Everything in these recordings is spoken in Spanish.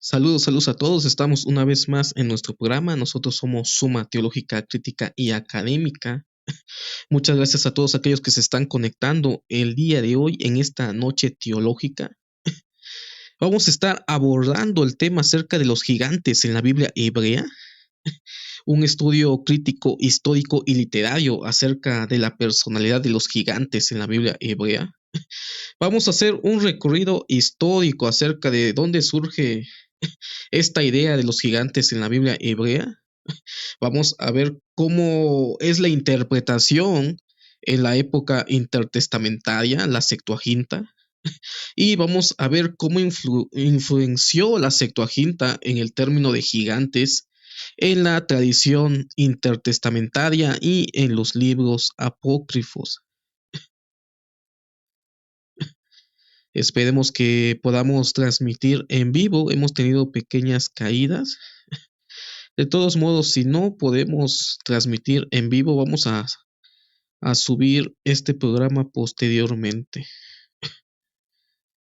Saludos, saludos a todos. Estamos una vez más en nuestro programa. Nosotros somos Suma Teológica, Crítica y Académica. Muchas gracias a todos aquellos que se están conectando el día de hoy en esta noche teológica. Vamos a estar abordando el tema acerca de los gigantes en la Biblia hebrea, un estudio crítico, histórico y literario acerca de la personalidad de los gigantes en la Biblia hebrea. Vamos a hacer un recorrido histórico acerca de dónde surge esta idea de los gigantes en la Biblia hebrea. Vamos a ver cómo es la interpretación en la época intertestamentaria, la Septuaginta, y vamos a ver cómo influenció la Septuaginta en el término de gigantes en la tradición intertestamentaria y en los libros apócrifos. Esperemos que podamos transmitir en vivo. Hemos tenido pequeñas caídas. De todos modos, si no podemos transmitir en vivo, vamos a subir este programa posteriormente.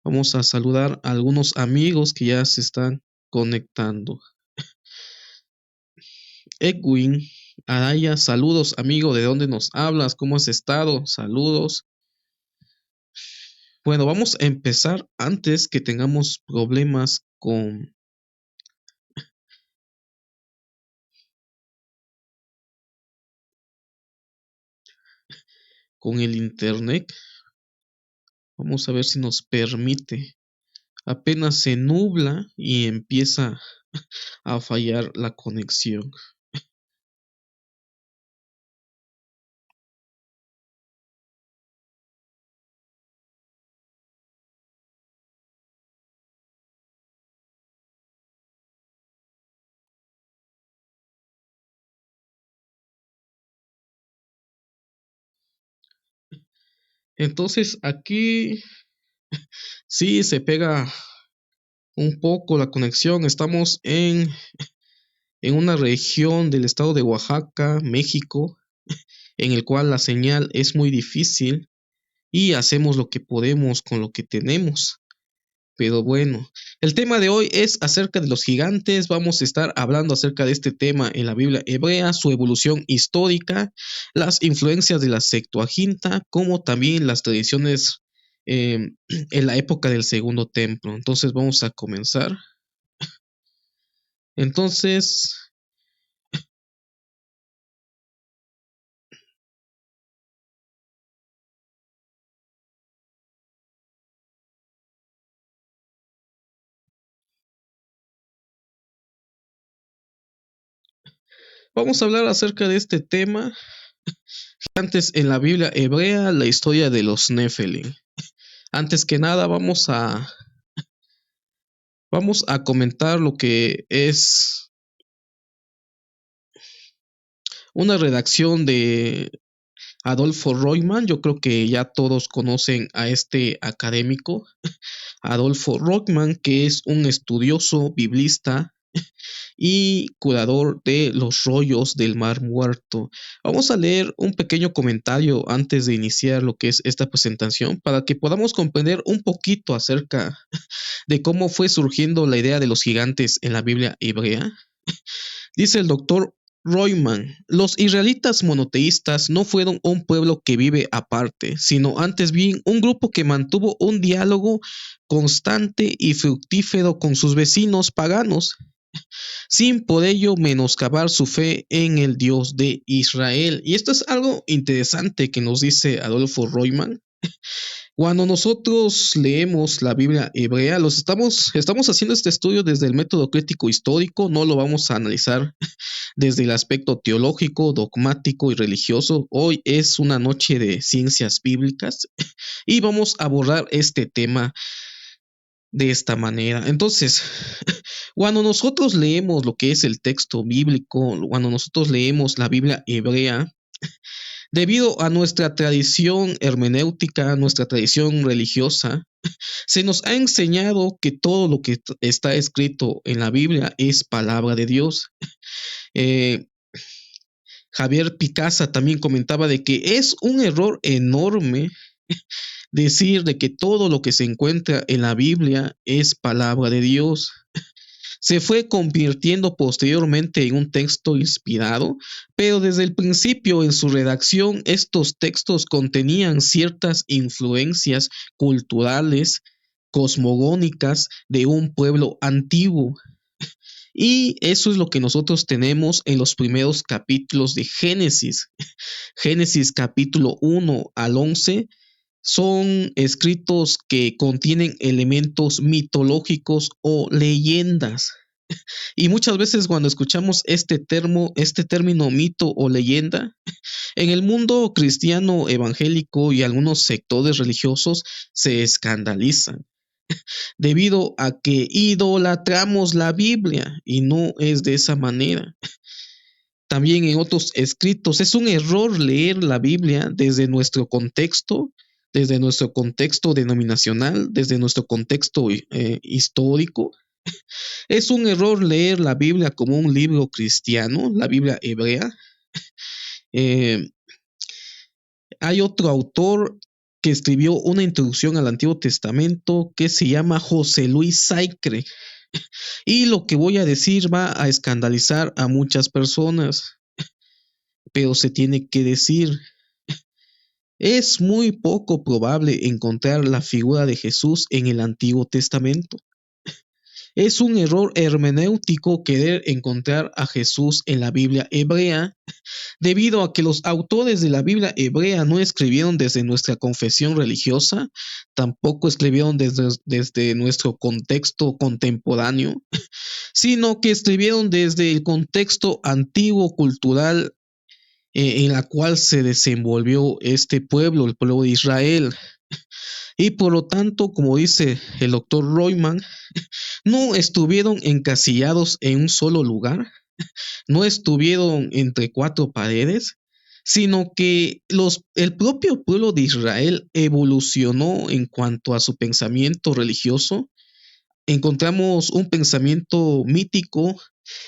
Vamos a saludar a algunos amigos que ya se están conectando. Edwin Araya, saludos amigo, ¿de dónde nos hablas? ¿Cómo has estado? Saludos. Bueno, vamos a empezar antes que tengamos problemas con el internet. Vamos a ver si nos permite. Apenas se nubla y empieza a fallar la conexión. Entonces aquí sí se pega un poco la conexión. Estamos en una región del estado de Oaxaca, México, en el cual la señal es muy difícil y hacemos lo que podemos con lo que tenemos. Pero bueno, el tema de hoy es acerca de los gigantes. Vamos a estar hablando acerca de este tema en la Biblia hebrea, su evolución histórica, las influencias de la Septuaginta, como también las tradiciones en la época del Segundo Templo. Entonces vamos a comenzar. Entonces, vamos a hablar acerca de este tema. Antes en la Biblia hebrea, la historia de los Nefelim. Antes que nada, vamos a comentar lo que es una redacción de Adolfo Royman. Yo creo que ya todos conocen a este académico, Adolfo Royman, que es un estudioso biblista y curador de los rollos del Mar Muerto. Vamos a leer un pequeño comentario antes de iniciar lo que es esta presentación para que podamos comprender un poquito acerca de cómo fue surgiendo la idea de los gigantes en la Biblia hebrea. Dice el doctor Royman: los israelitas monoteístas no fueron un pueblo que vive aparte, sino antes bien un grupo que mantuvo un diálogo constante y fructífero con sus vecinos paganos, sin por ello menoscabar su fe en el Dios de Israel. Y esto es algo interesante que nos dice Adolfo Royman. Cuando nosotros leemos la Biblia hebrea, estamos haciendo este estudio desde el método crítico histórico, no lo vamos a analizar desde el aspecto teológico, dogmático y religioso. Hoy es una noche de ciencias bíblicas y vamos a abordar este tema de esta manera. Entonces, cuando nosotros leemos lo que es el texto bíblico, cuando nosotros leemos la Biblia hebrea, debido a nuestra tradición hermenéutica, nuestra tradición religiosa, se nos ha enseñado que todo lo que está escrito en la Biblia es palabra de Dios. Javier Picasa también comentaba de que es un error enorme decir de que todo lo que se encuentra en la Biblia es palabra de Dios. se fue convirtiendo posteriormente en un texto inspirado, pero desde el principio en su redacción estos textos contenían ciertas influencias culturales, cosmogónicas de un pueblo antiguo. Y eso es lo que nosotros tenemos en los primeros capítulos de Génesis. Génesis capítulo 1 al 11 son escritos que contienen elementos mitológicos o leyendas. Y muchas veces cuando escuchamos este término mito o leyenda, en el mundo cristiano evangélico y algunos sectores religiosos se escandalizan debido a que idolatramos la Biblia y no es de esa manera. También en otros escritos es un error leer la Biblia desde nuestro contexto denominacional, desde nuestro contexto histórico. Es un error leer la Biblia como un libro cristiano, la Biblia hebrea. Eh, Hay otro autor que escribió una introducción al Antiguo Testamento que se llama José Luis Saicre. Y lo que voy a decir va a escandalizar a muchas personas, pero se tiene que decir. Es muy poco probable encontrar la figura de Jesús en el Antiguo Testamento. Es un error hermenéutico querer encontrar a Jesús en la Biblia hebrea, debido a que los autores de la Biblia hebrea no escribieron desde nuestra confesión religiosa, tampoco escribieron desde nuestro contexto contemporáneo, sino que escribieron desde el contexto antiguo cultural en la cual se desenvolvió este pueblo, el pueblo de Israel. Y por lo tanto, como dice el doctor Royman, no estuvieron encasillados en un solo lugar, no estuvieron entre cuatro paredes, sino que el propio pueblo de Israel evolucionó en cuanto a su pensamiento religioso. Encontramos un pensamiento mítico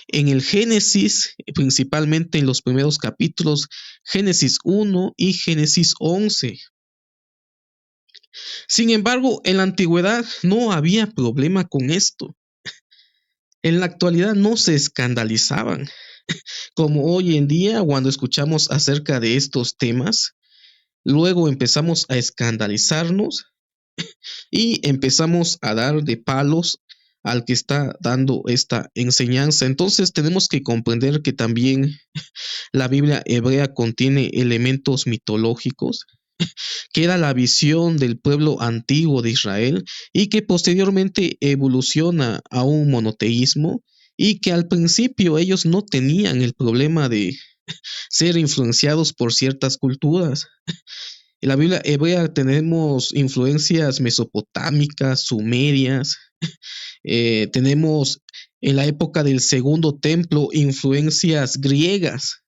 en el Génesis, principalmente en los primeros capítulos, Génesis 1 y Génesis 11. Sin embargo, en la antigüedad no había problema con esto. En la actualidad no se escandalizaban, como hoy en día cuando escuchamos acerca de estos temas, luego empezamos a escandalizarnos y empezamos a dar de palos al que está dando esta enseñanza. Entonces tenemos que comprender que también la Biblia hebrea contiene elementos mitológicos, que era la visión del pueblo antiguo de Israel y que posteriormente evoluciona a un monoteísmo, y que al principio ellos no tenían el problema de ser influenciados por ciertas culturas. En la Biblia hebrea tenemos influencias mesopotámicas, sumerias, tenemos en la época del Segundo Templo influencias griegas.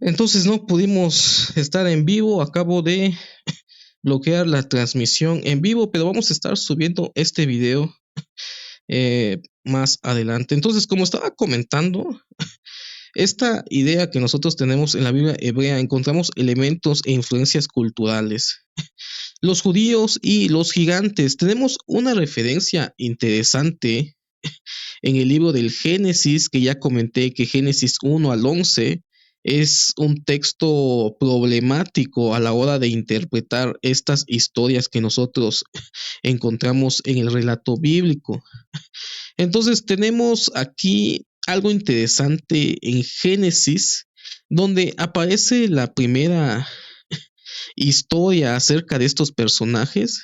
Entonces no pudimos estar en vivo, acabo de bloquear la transmisión en vivo, pero vamos a estar subiendo este video más adelante. Entonces, como estaba comentando, esta idea que nosotros tenemos en la Biblia hebrea, encontramos elementos e influencias culturales. Los judíos y los gigantes, tenemos una referencia interesante en el libro del Génesis, que ya comenté que Génesis 1 al 11 Es un texto problemático a la hora de interpretar estas historias que nosotros encontramos en el relato bíblico. Entonces tenemos aquí algo interesante en Génesis, donde aparece la primera historia acerca de estos personajes,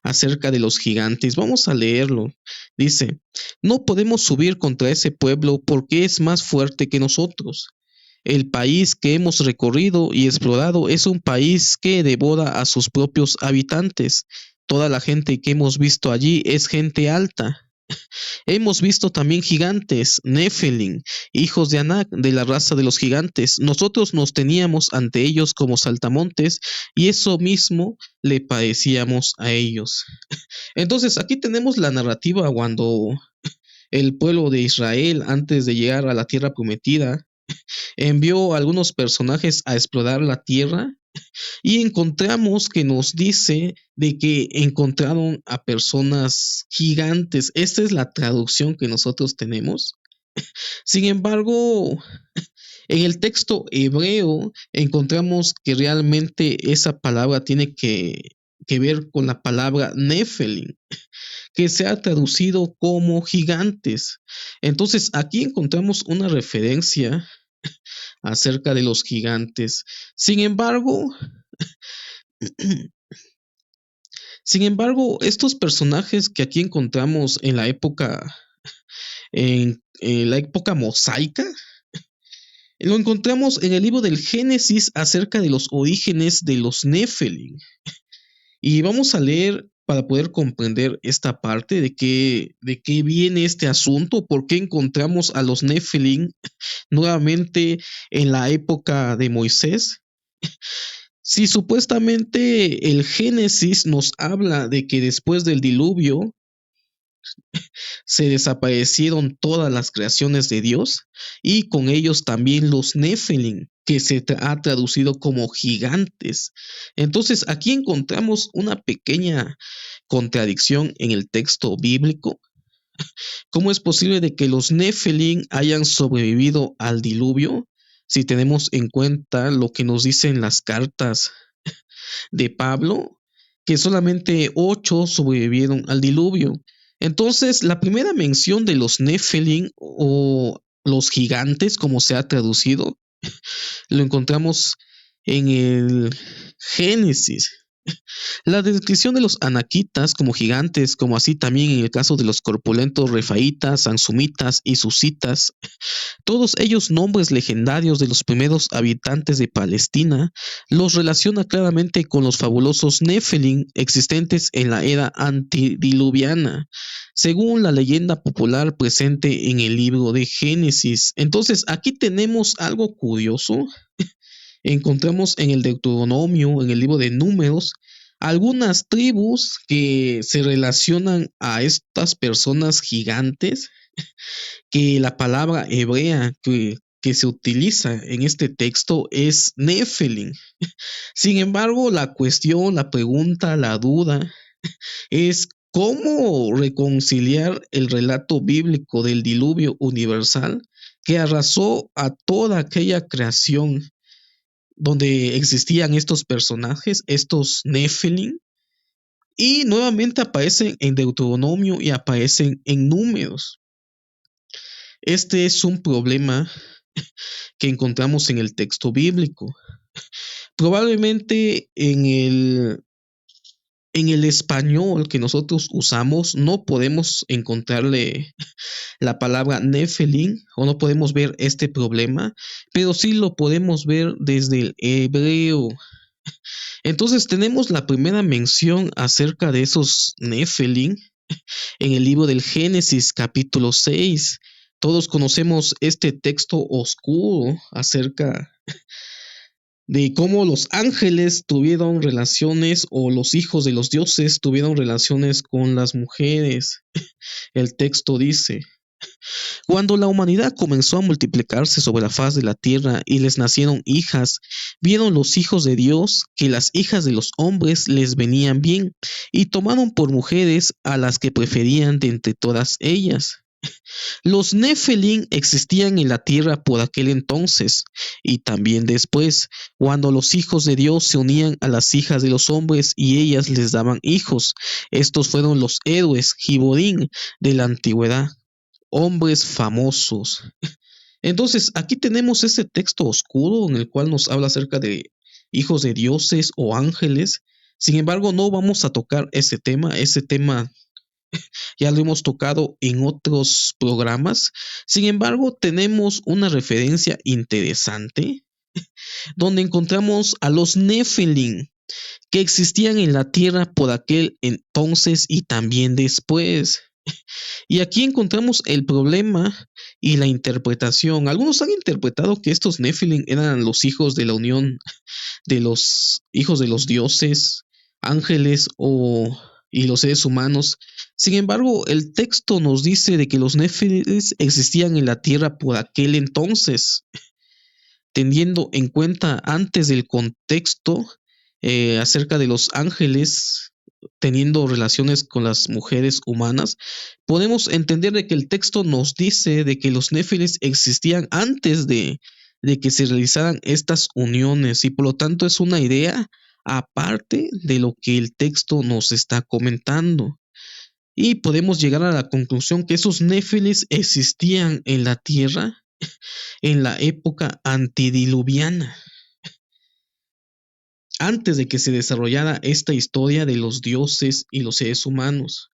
acerca de los gigantes. Vamos a leerlo. Dice, no podemos subir contra ese pueblo porque es más fuerte que nosotros. El país que hemos recorrido y explorado es un país que devora a sus propios habitantes. Toda la gente que hemos visto allí es gente alta. Hemos visto también gigantes, Nephilim, hijos de Anak, de la raza de los gigantes. Nosotros nos teníamos ante ellos como saltamontes y eso mismo le parecíamos a ellos. Entonces aquí tenemos la narrativa cuando el pueblo de Israel, antes de llegar a la tierra prometida, envió a algunos personajes a explorar la tierra y encontramos que nos dice de que encontraron a personas gigantes. Esta es la traducción que nosotros tenemos. Sin embargo, en el texto hebreo encontramos que realmente esa palabra tiene que ver con la palabra Nephilim, que se ha traducido como gigantes. Entonces aquí encontramos una referencia acerca de los gigantes. Sin embargo, estos personajes que aquí encontramos en la época mosaica, lo encontramos en el libro del Génesis acerca de los orígenes de los Nephilim. Y vamos a leer para poder comprender esta parte de qué viene este asunto, por qué encontramos a los Nephilim nuevamente en la época de Moisés. Si supuestamente el Génesis nos habla de que después del diluvio se desaparecieron todas las creaciones de Dios y con ellos también los Nephilim, que se ha traducido como gigantes. Entonces aquí encontramos una pequeña contradicción en el texto bíblico. ¿Cómo es posible de que los Nephilim hayan sobrevivido al diluvio? Si tenemos en cuenta lo que nos dicen las cartas de Pablo, que solamente 8 sobrevivieron al diluvio. Entonces, la primera mención de los Nephilim o los gigantes, como se ha traducido, lo encontramos en el Génesis. La descripción de los anaquitas como gigantes, como así también en el caso de los corpulentos refaitas, sansumitas y susitas, todos ellos nombres legendarios de los primeros habitantes de Palestina, los relaciona claramente con los fabulosos Nephilim existentes en la era antediluviana, según la leyenda popular presente en el libro de Génesis. Entonces, aquí tenemos algo curioso. Encontramos en el Deuteronomio, en el libro de Números, algunas tribus que se relacionan a estas personas gigantes, que la palabra hebrea que se utiliza en este texto es Nephilim. Sin embargo, la cuestión, la pregunta, la duda es cómo reconciliar el relato bíblico del diluvio universal que arrasó a toda aquella creación donde existían estos personajes, estos Nephilim, y nuevamente aparecen en Deuteronomio y aparecen en Números. Este es un problema que encontramos en el texto bíblico. Probablemente en el español que nosotros usamos no podemos encontrarle la palabra Nephilim o no podemos ver este problema, pero sí lo podemos ver desde el hebreo. Entonces tenemos la primera mención acerca de esos Nephilim en el libro del Génesis capítulo 6. Todos conocemos este texto oscuro acerca de cómo los ángeles tuvieron relaciones o los hijos de los dioses tuvieron relaciones con las mujeres. El texto dice: cuando la humanidad comenzó a multiplicarse sobre la faz de la tierra y les nacieron hijas, vieron los hijos de Dios que las hijas de los hombres les venían bien y tomaron por mujeres a las que preferían de entre todas ellas. Los Nefelín existían en la tierra por aquel entonces y también después, cuando los hijos de Dios se unían a las hijas de los hombres y ellas les daban hijos. Estos fueron los héroes Giborín de la antigüedad, hombres famosos. Entonces, aquí tenemos ese texto oscuro en el cual nos habla acerca de hijos de dioses o ángeles. Sin embargo, no vamos a tocar ese tema. Ese tema ya lo hemos tocado en otros programas. Sin embargo, tenemos una referencia interesante donde encontramos a los Nephilim que existían en la tierra por aquel entonces y también después. Y aquí encontramos el problema y la interpretación. Algunos han interpretado que estos Nephilim eran los hijos de la unión de los hijos de los dioses, ángeles y los seres humanos. Sin embargo, el texto nos dice de que los Nephilim existían en la tierra por aquel entonces, teniendo en cuenta antes del contexto acerca de los ángeles teniendo relaciones con las mujeres humanas, podemos entender de que el texto nos dice de que los néfiles existían antes de que se realizaran estas uniones y por lo tanto es una idea aparte de lo que el texto nos está comentando. Y podemos llegar a la conclusión que esos néfiles existían en la tierra en la época antediluviana, antes de que se desarrollara esta historia de los dioses y los seres humanos.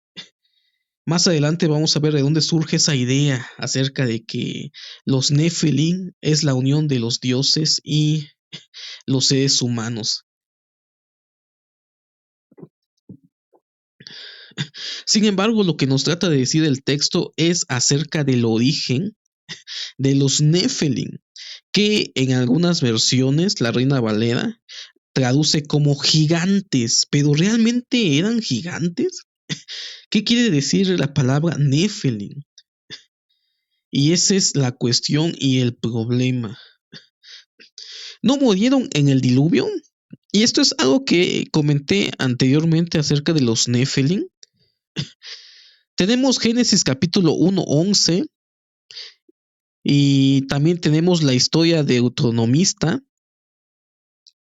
Más adelante vamos a ver de dónde surge esa idea acerca de que los Nephilim es la unión de los dioses y los seres humanos. Sin embargo, lo que nos trata de decir el texto es acerca del origen de los Nephilim, que en algunas versiones, la Reina Valera traduce como gigantes, pero ¿realmente eran gigantes? ¿Qué quiere decir la palabra Nephilim? Y esa es la cuestión y el problema. ¿No murieron en el diluvio? Y esto es algo que comenté anteriormente acerca de los Nephilim. Tenemos Génesis capítulo 1:11 y también tenemos la historia de Deuteronomista.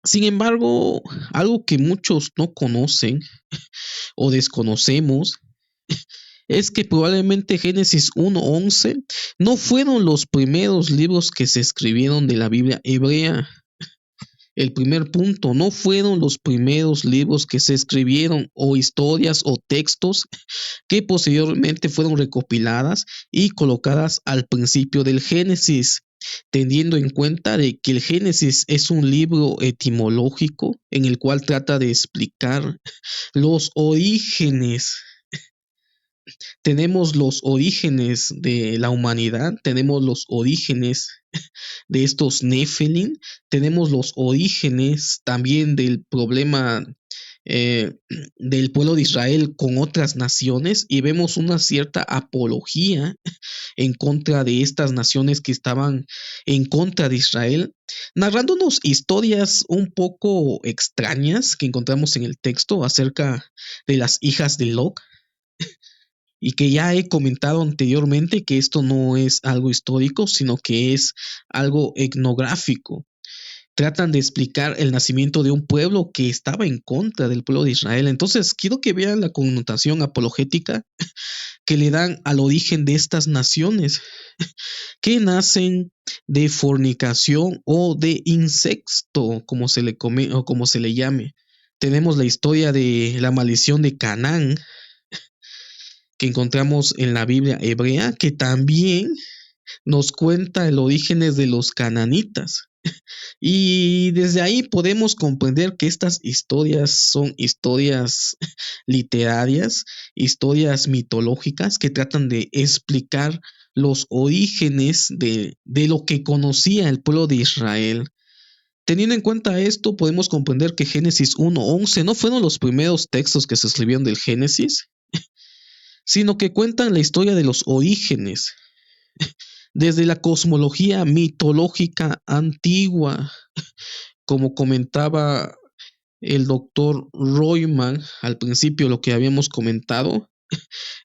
Sin embargo, algo que muchos no conocen o desconocemos es que probablemente Génesis 1:11 no fueron los primeros libros que se escribieron de la Biblia hebrea. El primer punto, no fueron los primeros libros que se escribieron o historias o textos que posteriormente fueron recopiladas y colocadas al principio del Génesis, teniendo en cuenta de que el Génesis es un libro etimológico en el cual trata de explicar los orígenes. Tenemos los orígenes de la humanidad, tenemos los orígenes de estos Nephilim, tenemos los orígenes también del problema del pueblo de Israel con otras naciones y vemos una cierta apología en contra de estas naciones que estaban en contra de Israel, narrándonos historias un poco extrañas que encontramos en el texto acerca de las hijas de Lot. Y que ya he comentado anteriormente que esto no es algo histórico, sino que es algo etnográfico. Tratan de explicar el nacimiento de un pueblo que estaba en contra del pueblo de Israel. Entonces, quiero que vean la connotación apologética que le dan al origen de estas naciones, que nacen de fornicación o de incesto, como se le o como se le llame. Tenemos la historia de la maldición de Canaán, que encontramos en la Biblia hebrea, que también nos cuenta el origen de los cananitas. Y desde ahí podemos comprender que estas historias son historias literarias, historias mitológicas que tratan de explicar los orígenes de lo que conocía el pueblo de Israel. Teniendo en cuenta esto, podemos comprender que Génesis 1:11 no fueron los primeros textos que se escribieron del Génesis, sino que cuentan la historia de los orígenes, desde la cosmología mitológica antigua, como comentaba el doctor Royman al principio, lo que habíamos comentado,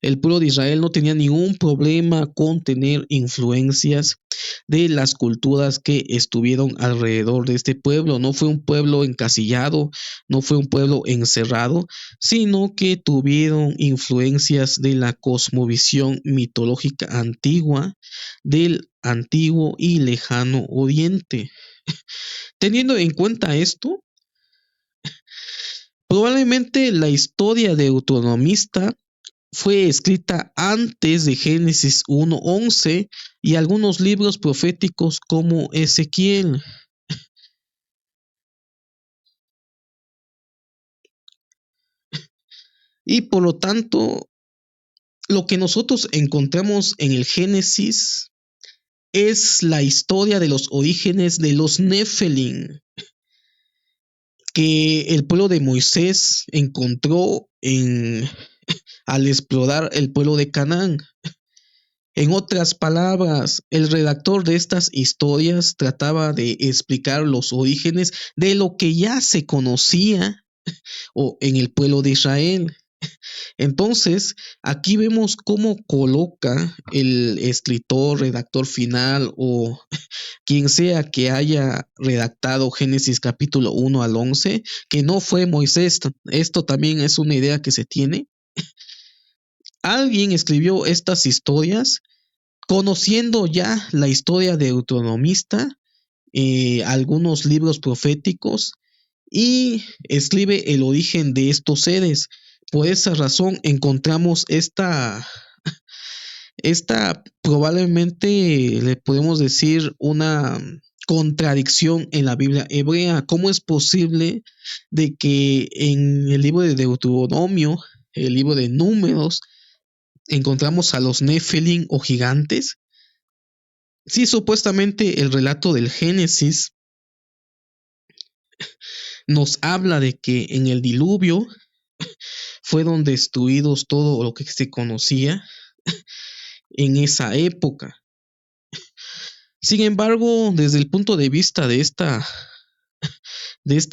El pueblo de Israel no tenía ningún problema con tener influencias de las culturas que estuvieron alrededor de este pueblo. No fue un pueblo encasillado, no fue un pueblo encerrado, sino que tuvieron influencias de la cosmovisión mitológica antigua del antiguo y lejano Oriente. Teniendo en cuenta esto, probablemente la historia deuteronomista fue escrita antes de Génesis 1:11 y algunos libros proféticos como Ezequiel. Y por lo tanto, lo que nosotros encontramos en el Génesis es la historia de los orígenes de los Nefelim, que el pueblo de Moisés encontró al explorar el pueblo de Canaán. En otras palabras, el redactor de estas historias trataba de explicar los orígenes de lo que ya se conocía en el pueblo de Israel. Entonces, aquí vemos cómo coloca el escritor, redactor final o quien sea que haya redactado Génesis capítulo 1 al 11, que no fue Moisés. Esto también es una idea que se tiene. Alguien escribió estas historias conociendo ya la historia deuteronomista, algunos libros proféticos, y escribe el origen de estos seres. Por esa razón encontramos esta probablemente le podemos decir una contradicción en la Biblia hebrea. ¿Cómo es posible de que en el libro de Deuteronomio, el libro de Números, encontramos a los Nefelim o gigantes? Sí, supuestamente el relato del Génesis nos habla de que en el diluvio fueron destruidos todo lo que se conocía en esa época. Sin embargo, desde el punto de vista de esta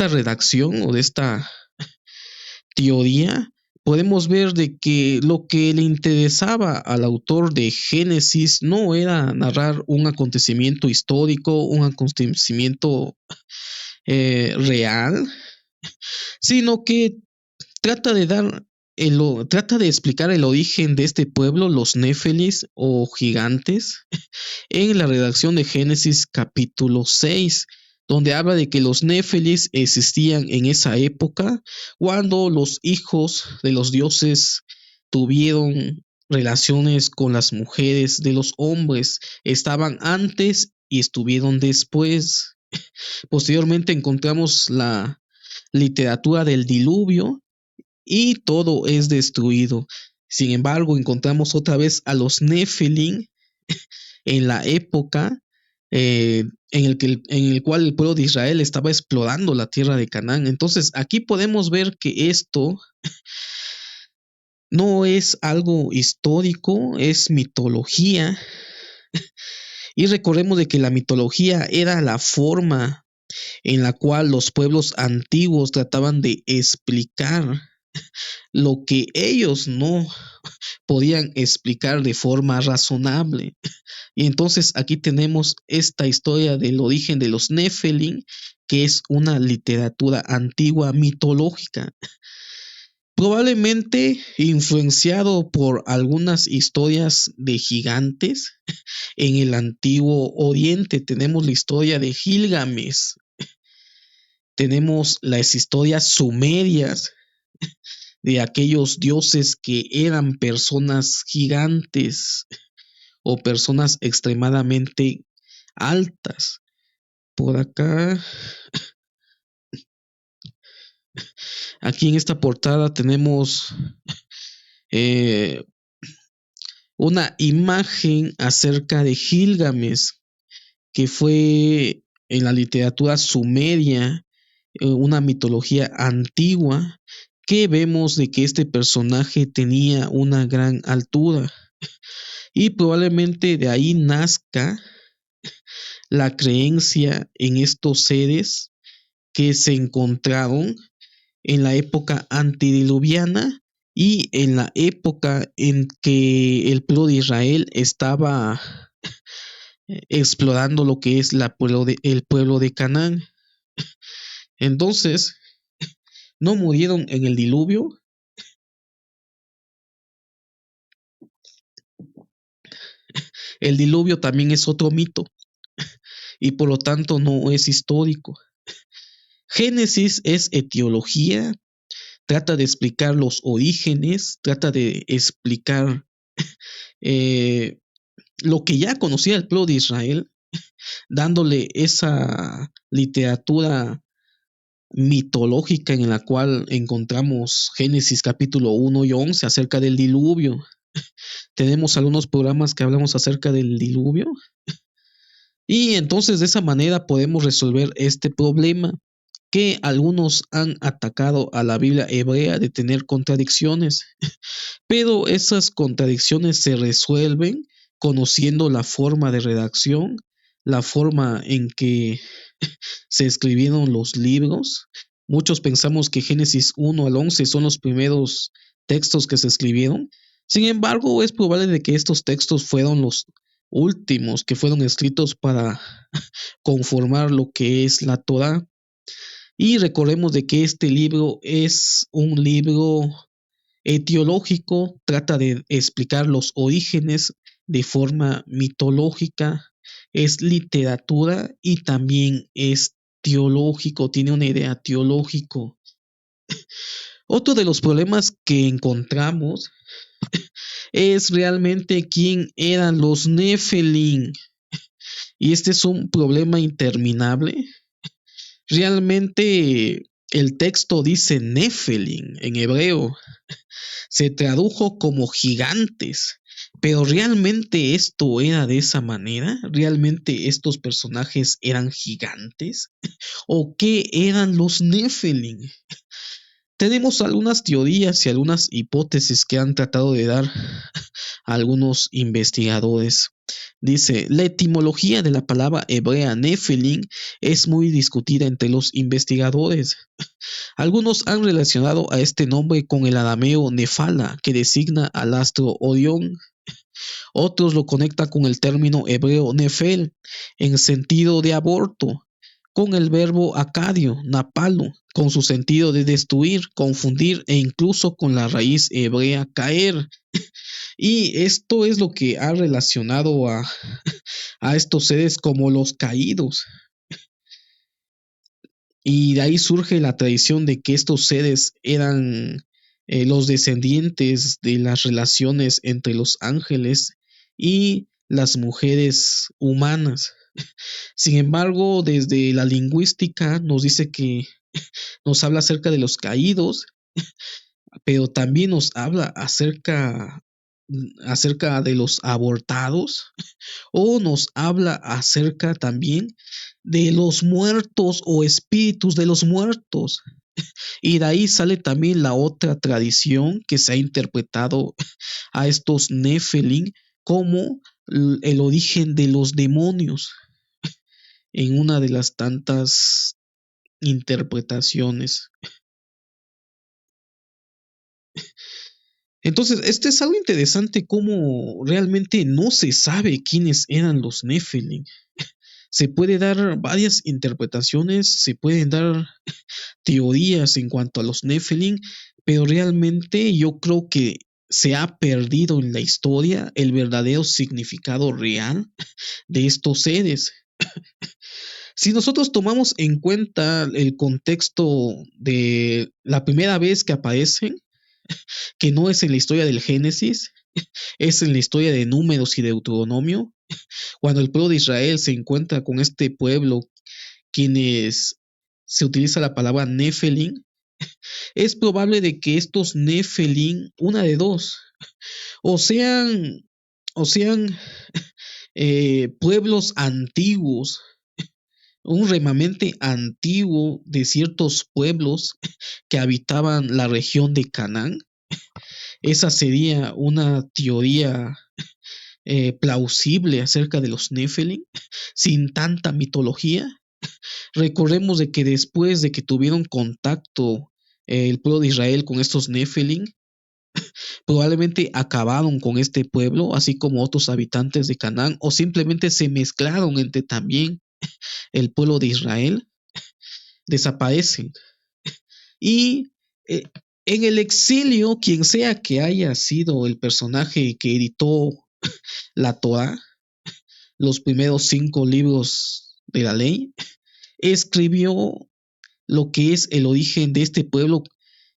redacción o de esta teoría, podemos ver de que lo que le interesaba al autor de Génesis no era narrar un acontecimiento histórico, un acontecimiento real, sino que trata de trata de explicar el origen de este pueblo, los Néfelis o gigantes, en la redacción de Génesis capítulo 6, donde habla de que los Néfelis existían en esa época cuando los hijos de los dioses tuvieron relaciones con las mujeres de los hombres, estaban antes y estuvieron después. Posteriormente encontramos la literatura del diluvio y todo es destruido. Sin embargo, encontramos otra vez a los Nefelim en la época en el cual el pueblo de Israel estaba explorando la tierra de Canaán. Entonces, aquí podemos ver que esto no es algo histórico, es mitología. Y recordemos de que la mitología era la forma en la cual los pueblos antiguos trataban de explicar lo que ellos no podían explicar de forma razonable. Y entonces aquí tenemos esta historia del origen de los Nefelim, que es una literatura antigua mitológica, probablemente influenciado por algunas historias de gigantes. En el antiguo Oriente tenemos la historia de Gilgamesh, tenemos las historias sumerias de aquellos dioses que eran personas gigantes o personas extremadamente altas. Por acá, aquí en esta portada tenemos una imagen acerca de Gilgamesh, que fue en la literatura sumeria, una mitología antigua, que vemos de que este personaje tenía una gran altura y probablemente de ahí nazca la creencia en estos seres que se encontraron en la época antediluviana y en la época en que el pueblo de Israel estaba explorando lo que es el pueblo de Canaán. Entonces, no murieron en el diluvio. El diluvio también es otro mito y por lo tanto no es histórico. Génesis es etiología, trata de explicar los orígenes, trata de explicar eh, lo que ya conocía el pueblo de Israel, dándole esa literatura mitológica en la cual encontramos Génesis capítulo 1 y 11 acerca del diluvio. Tenemos algunos programas que hablamos acerca del diluvio y entonces de esa manera podemos resolver este problema que algunos han atacado a la Biblia hebrea de tener contradicciones, pero esas contradicciones se resuelven conociendo la forma de redacción, la forma en que se escribieron los libros. Muchos pensamos que Génesis 1 al 11 son los primeros textos que se escribieron. Sin embargo, es probable de que estos textos fueron los últimos que fueron escritos para conformar lo que es la Torá. Y recordemos de que este libro es un libro etiológico, trata de explicar los orígenes de forma mitológica, es literatura y también es teológico, tiene una idea teológico. Otro de los problemas que encontramos es realmente quién eran los Nefelim. Y este es un problema interminable. Realmente el texto dice Nefelim en hebreo, se tradujo como gigantes, pero realmente esto era de esa manera, realmente estos personajes eran gigantes o qué eran los Nefelim. Tenemos algunas teorías y algunas hipótesis que han tratado de dar algunos investigadores. Dice, la etimología de la palabra hebrea Nefelim es muy discutida entre los investigadores. Algunos han relacionado a este nombre con el arameo Nefala, que designa al astro Orión. Otros lo conectan con el término hebreo Nefel, en sentido de aborto, con el verbo acadio, napalo, con su sentido de destruir, confundir e incluso con la raíz hebrea caer. Y esto es lo que ha relacionado a estos seres como los caídos. Y de ahí surge la tradición de que estos seres eran los descendientes de las relaciones entre los ángeles y las mujeres humanas. Sin embargo, desde la lingüística nos dice que nos habla acerca de los caídos, pero también nos habla acerca de los abortados, o nos habla acerca también de los muertos o espíritus de los muertos. Y de ahí sale también la otra tradición que se ha interpretado a estos Nefelim como el origen de los demonios en una de las tantas interpretaciones. Entonces, este es algo interesante como realmente no se sabe quiénes eran los Nefelim. Se puede dar varias interpretaciones, se pueden dar teorías en cuanto a los Nephilim, pero realmente yo creo que se ha perdido en la historia el verdadero significado real de estos seres. Si nosotros tomamos en cuenta el contexto de la primera vez que aparecen, que no es en la historia del Génesis, es en la historia de Números y Deuteronomio, cuando el pueblo de Israel se encuentra con este pueblo, quienes se utiliza la palabra Nefelim, es probable de que estos Nefelim, una de dos, o sean, o sean pueblos antiguos, un remanente antiguo de ciertos pueblos que habitaban la región de Canaán. Esa sería una teoría plausible acerca de los Nefelim, sin tanta mitología. Recordemos de que después de que tuvieron contacto el pueblo de Israel con estos Nefelim, probablemente acabaron con este pueblo, así como otros habitantes de Canaán, o simplemente se mezclaron entre también el pueblo de Israel, desaparecen. Y eh, en el exilio, quien sea que haya sido el personaje que editó la Torá, los primeros 5 libros de la ley, escribió lo que es el origen de este pueblo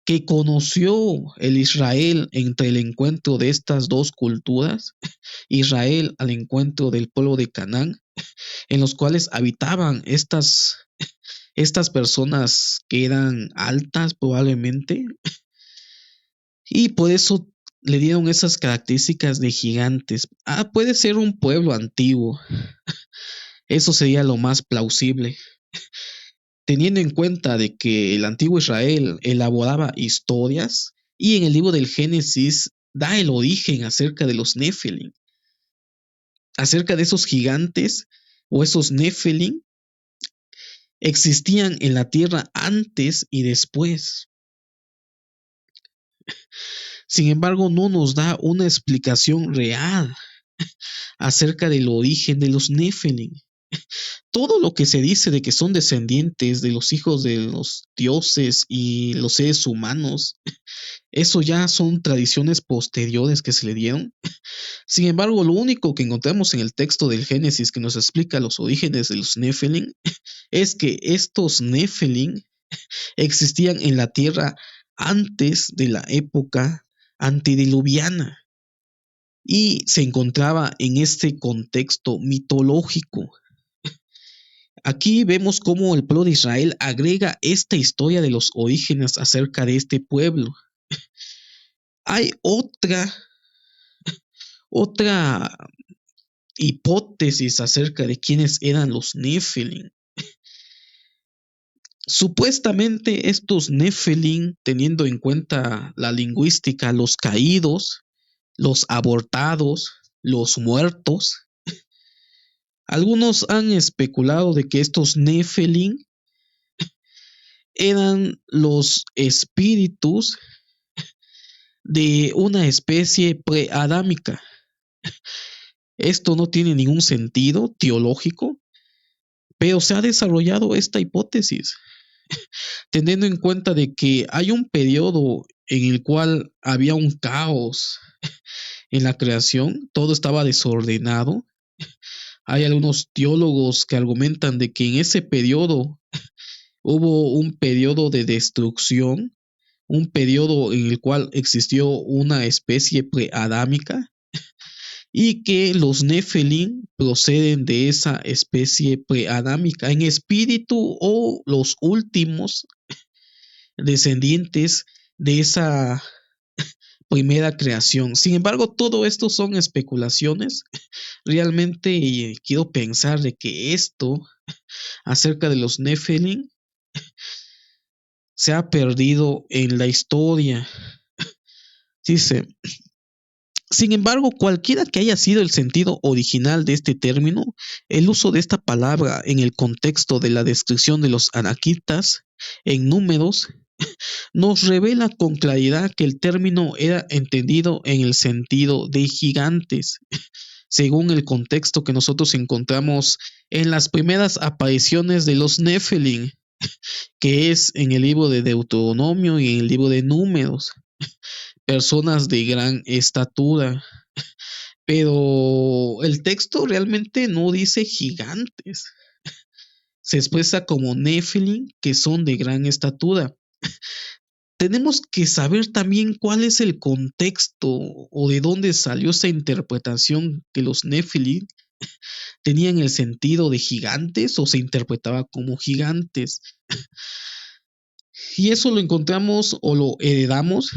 que conoció el Israel entre el encuentro de estas dos culturas, Israel al encuentro del pueblo de Canaán, en los cuales habitaban estas personas que eran altas probablemente, y por eso le dieron esas características de gigantes. Puede ser un pueblo antiguo, eso sería lo más plausible, teniendo en cuenta de que el antiguo Israel elaboraba historias y en el libro del Génesis da el origen acerca de los Nefilim, acerca de esos gigantes o esos Nefilim existían en la tierra antes y después. Sin embargo, no nos da una explicación real acerca del origen de los Nefilim. Todo lo que se dice de que son descendientes de los hijos de los dioses y los seres humanos, eso ya son tradiciones posteriores que se le dieron. Sin embargo, lo único que encontramos en el texto del Génesis que nos explica los orígenes de los Nefilim es que estos Nefilim existían en la tierra antes de la época antediluviana y se encontraba en este contexto mitológico. Aquí vemos cómo el pueblo de Israel agrega esta historia de los orígenes acerca de este pueblo. Hay otra hipótesis acerca de quiénes eran los Nefilim. Supuestamente estos Nefilim, teniendo en cuenta la lingüística, los caídos, los abortados, los muertos, algunos han especulado de que estos Nefilim eran los espíritus de una especie preadámica. Esto no tiene ningún sentido teológico, pero se ha desarrollado esta hipótesis, teniendo en cuenta de que hay un periodo en el cual había un caos en la creación, todo estaba desordenado. Hay algunos teólogos que argumentan de que en ese periodo hubo un periodo de destrucción, un periodo en el cual existió una especie preadámica y que los Nefilim proceden de esa especie preadámica en espíritu o los últimos descendientes de esa primera creación. Sin embargo, todo esto son especulaciones. Realmente quiero pensar de que esto acerca de los Nefilim se ha perdido en la historia. Dice, sin embargo, cualquiera que haya sido el sentido original de este término, el uso de esta palabra en el contexto de la descripción de los anaquitas en Números nos revela con claridad que el término era entendido en el sentido de gigantes, según el contexto que nosotros encontramos en las primeras apariciones de los Nefilim, que es en el libro de Deuteronomio y en el libro de Números, personas de gran estatura. Pero el texto realmente no dice gigantes, se expresa como Nefilim, que son de gran estatura. Tenemos que saber también cuál es el contexto o de dónde salió esa interpretación que los Nefilim tenían el sentido de gigantes o se interpretaba como gigantes. Y eso lo encontramos o lo heredamos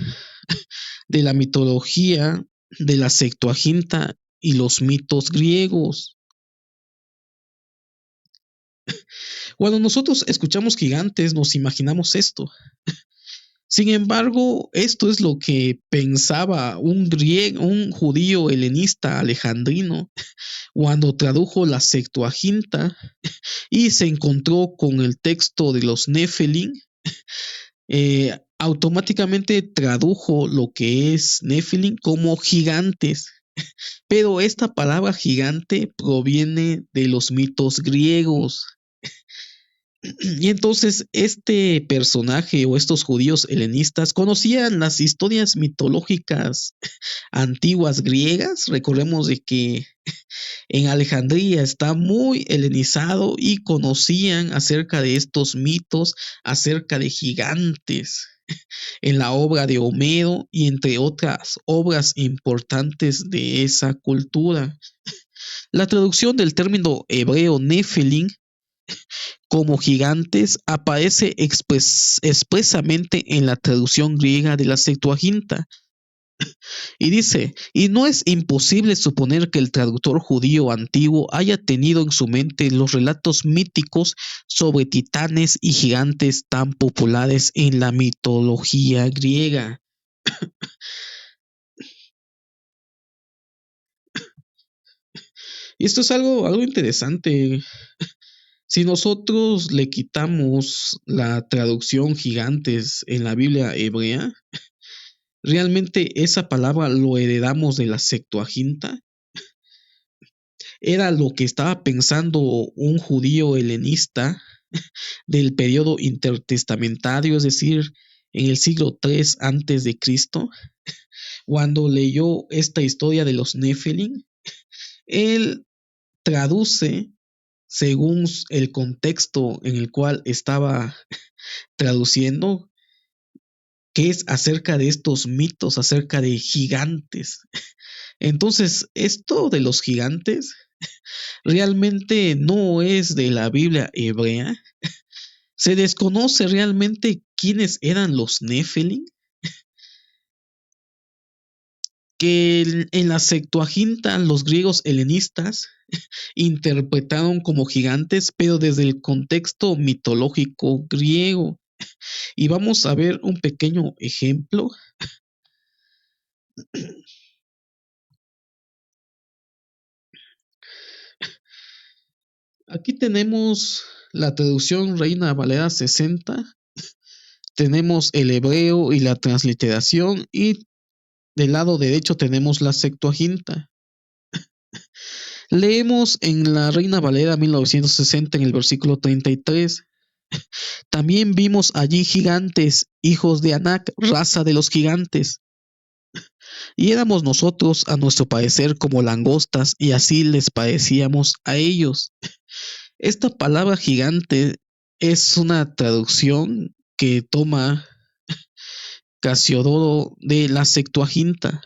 de la mitología, de la Septuaginta y los mitos griegos. Cuando nosotros escuchamos gigantes, nos imaginamos esto. Sin embargo, esto es lo que pensaba un judío helenista alejandrino cuando tradujo la Septuaginta y se encontró con el texto de los Nefilim. automáticamente tradujo lo que es Nephilim como gigantes. Pero esta palabra gigante proviene de los mitos griegos. Y entonces este personaje o estos judíos helenistas conocían las historias mitológicas antiguas griegas. Recordemos de que en Alejandría está muy helenizado y conocían acerca de estos mitos, acerca de gigantes en la obra de Homero y entre otras obras importantes de esa cultura. La traducción del término hebreo Nephilim como gigantes aparece expresamente en la traducción griega de la Septuaginta. Y dice, y no es imposible suponer que el traductor judío antiguo haya tenido en su mente los relatos míticos sobre titanes y gigantes tan populares en la mitología griega. Y esto es algo interesante. Si nosotros le quitamos la traducción gigantes en la Biblia hebrea, realmente esa palabra lo heredamos de la Septuaginta. Era lo que estaba pensando un judío helenista del periodo intertestamentario, es decir, en el siglo III antes de Cristo, cuando leyó esta historia de los Nephilim. Él traduce según el contexto en el cual estaba traduciendo, que es acerca de estos mitos, acerca de gigantes. Entonces, esto de los gigantes realmente no es de la Biblia hebrea. Se desconoce realmente quiénes eran los Nephilim, que en la Septuaginta los griegos helenistas interpretaron como gigantes, pero desde el contexto mitológico griego. Y vamos a ver un pequeño ejemplo. Aquí tenemos la traducción Reina Valera 60, tenemos el hebreo y la transliteración, y del lado derecho tenemos la Septuaginta. Leemos en la Reina Valera 1960 en el versículo 33. También vimos allí gigantes, hijos de Anac, raza de los gigantes. Y éramos nosotros, a nuestro parecer, como langostas, y así les parecíamos a ellos. Esta palabra gigante es una traducción que toma Casiodoro de la Septuaginta.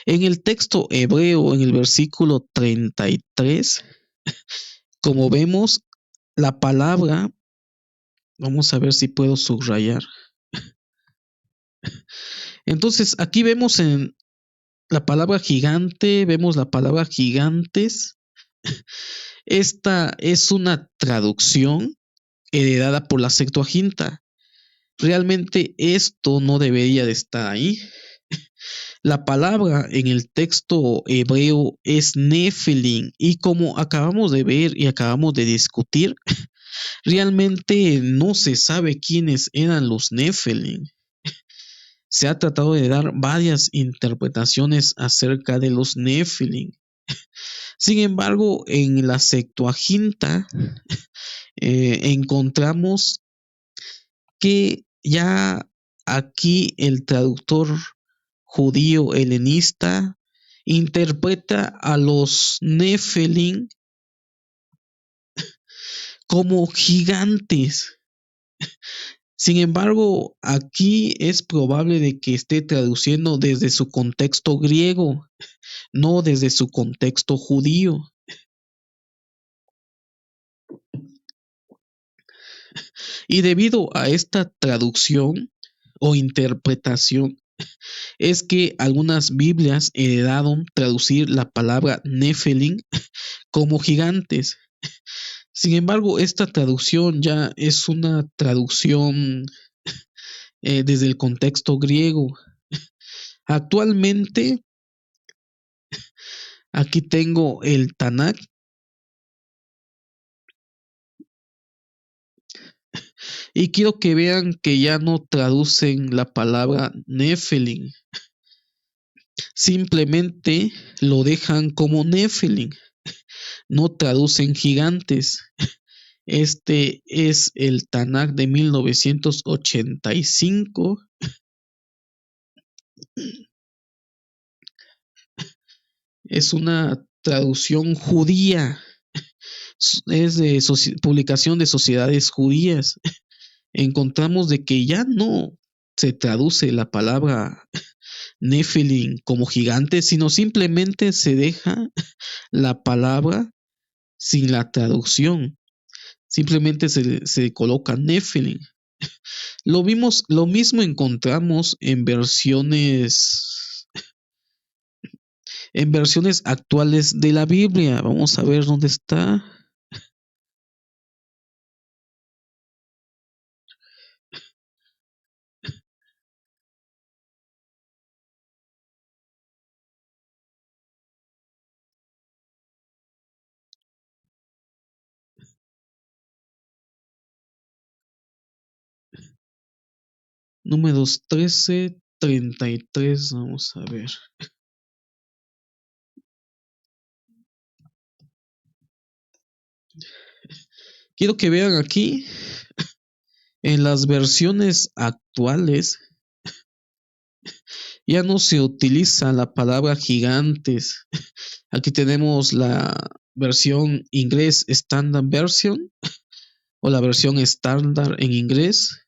En el texto hebreo, en el versículo 33, como vemos, la palabra, vamos a ver si puedo subrayar. Entonces, aquí vemos en la palabra gigante, vemos la palabra gigantes. Esta es una traducción heredada por la Septuaginta. Realmente esto no debería de estar ahí. La palabra en el texto hebreo es Nephilim, y como acabamos de ver y acabamos de discutir, realmente no se sabe quiénes eran los Nephilim. Se ha tratado de dar varias interpretaciones acerca de los Nephilim. Sin embargo, en la Septuaginta encontramos que ya aquí el traductor judío helenista interpreta a los Nephilim como gigantes. Sin embargo, aquí es probable de que esté traduciendo desde su contexto griego, no desde su contexto judío. Y debido a esta traducción o interpretación, es que algunas Biblias heredaron traducir la palabra Nephilim como gigantes. Sin embargo, esta traducción ya es una traducción desde el contexto griego. Actualmente, aquí tengo el Tanakh. Y quiero que vean que ya no traducen la palabra Nephilim, simplemente lo dejan como Nephilim, no traducen gigantes. Este es el Tanakh de 1985. Es una traducción judía, es de publicación de sociedades judías. Encontramos de que ya no se traduce la palabra Nephilim como gigante, sino simplemente se deja la palabra sin la traducción. Simplemente se coloca Nephilim. Lo mismo encontramos en versiones actuales de la Biblia. Vamos a ver dónde está. Números 13:33. Vamos a ver. Quiero que vean aquí, en las versiones actuales, ya no se utiliza la palabra gigantes. Aquí tenemos la versión inglés Standard Version o la versión estándar en inglés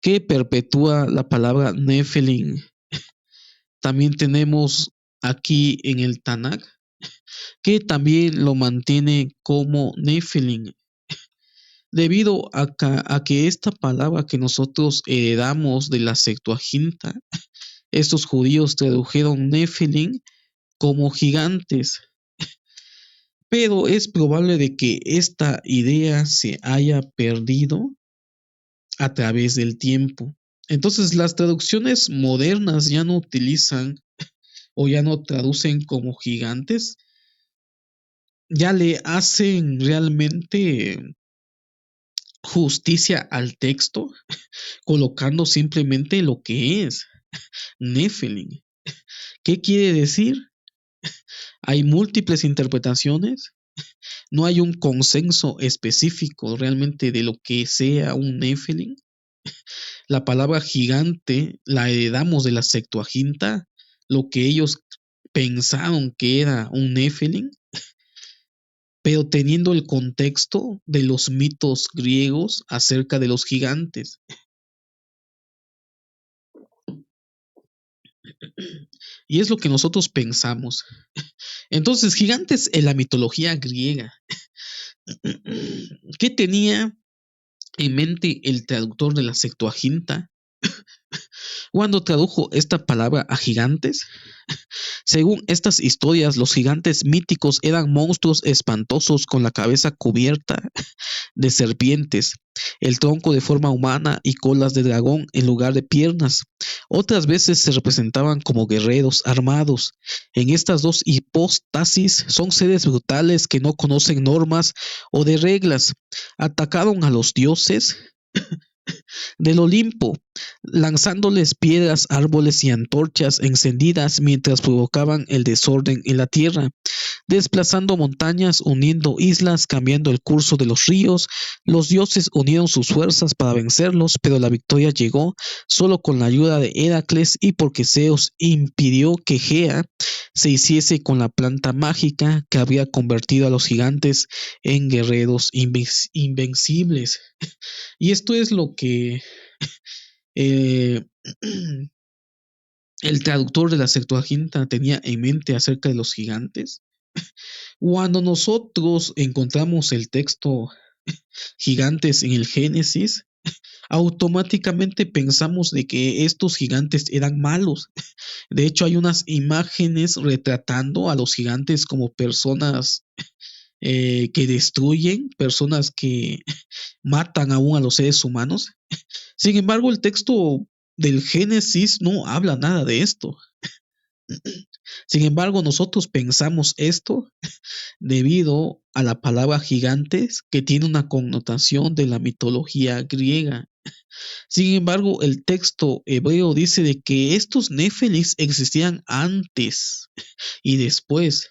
que perpetúa la palabra Nephilim. También tenemos aquí en el Tanakh que también lo mantiene como Nephilim. Debido a que esta palabra que nosotros heredamos de la Septuaginta, estos judíos tradujeron Nephilim como gigantes. Pero es probable de que esta idea se haya perdido a través del tiempo. Entonces las traducciones modernas ya no utilizan o ya no traducen como gigantes, ya le hacen realmente justicia al texto, colocando simplemente lo que es Nephilim. ¿Qué quiere decir? Hay múltiples interpretaciones, no hay un consenso específico realmente de lo que sea un Nephilim. La palabra gigante la heredamos de la Septuaginta, lo que ellos pensaron que era un Nephilim, pero teniendo el contexto de los mitos griegos acerca de los gigantes. Y es lo que nosotros pensamos. Entonces, gigantes en la mitología griega. ¿Qué tenía en mente el traductor de la Septuaginta cuando tradujo esta palabra a gigantes? Según estas historias, los gigantes míticos eran monstruos espantosos con la cabeza cubierta de serpientes, el tronco de forma humana y colas de dragón en lugar de piernas. Otras veces se representaban como guerreros armados. En estas dos hipóstasis son seres brutales que no conocen normas o de reglas. Atacaron a los dioses del Olimpo, lanzándoles piedras, árboles y antorchas encendidas mientras provocaban el desorden en la tierra, desplazando montañas, uniendo islas, cambiando el curso de los ríos. Los dioses unieron sus fuerzas para vencerlos, pero la victoria llegó solo con la ayuda de Heracles y porque Zeus impidió que Gea se hiciese con la planta mágica que había convertido a los gigantes en guerreros invencibles. Y esto es lo que eh, el traductor de la Septuaginta tenía en mente acerca de los gigantes. Cuando nosotros encontramos el texto gigantes en el Génesis, automáticamente pensamos de que estos gigantes eran malos. De hecho, hay unas imágenes retratando a los gigantes como personas que destruyen, personas que matan aún a los seres humanos. Sin embargo, el texto del Génesis no habla nada de esto. Sin embargo, nosotros pensamos esto debido a la palabra gigantes que tiene una connotación de la mitología griega. Sin embargo, el texto hebreo dice de que estos néfilis existían antes y después.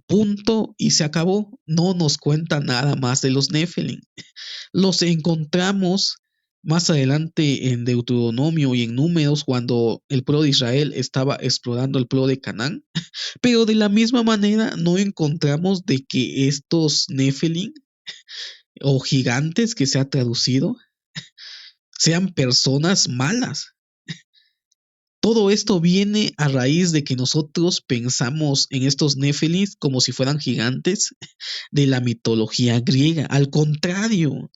Punto y se acabó. No nos cuenta nada más de los Nephilim. Los encontramos más adelante en Deuteronomio y en Números cuando el pueblo de Israel estaba explorando el pueblo de Canaán. Pero de la misma manera no encontramos de que estos Nephilim o gigantes que se ha traducido sean personas malas. Todo esto viene a raíz de que nosotros pensamos en estos Nephilim como si fueran gigantes de la mitología griega. Al contrario,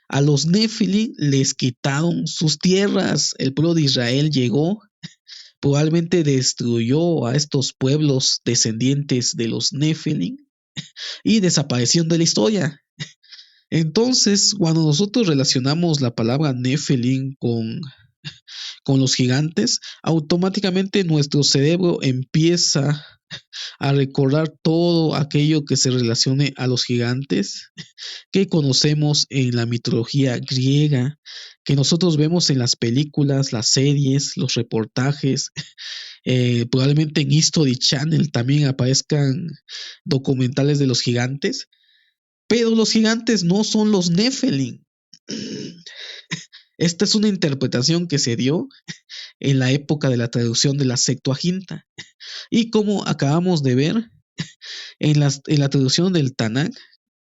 a los Nephilim les quitaron sus tierras. El pueblo de Israel llegó, probablemente destruyó a estos pueblos descendientes de los Nephilim y desaparecieron de la historia. Entonces, cuando nosotros relacionamos la palabra Nephilim con los gigantes, automáticamente nuestro cerebro empieza a recordar todo aquello que se relacione a los gigantes que conocemos en la mitología griega, que nosotros vemos en las películas, las series, los reportajes, probablemente en History Channel también aparezcan documentales de los gigantes, pero los gigantes no son los Nephilim. Esta es una interpretación que se dio en la época de la traducción de la Septuaginta. Y como acabamos de ver en la traducción del Tanakh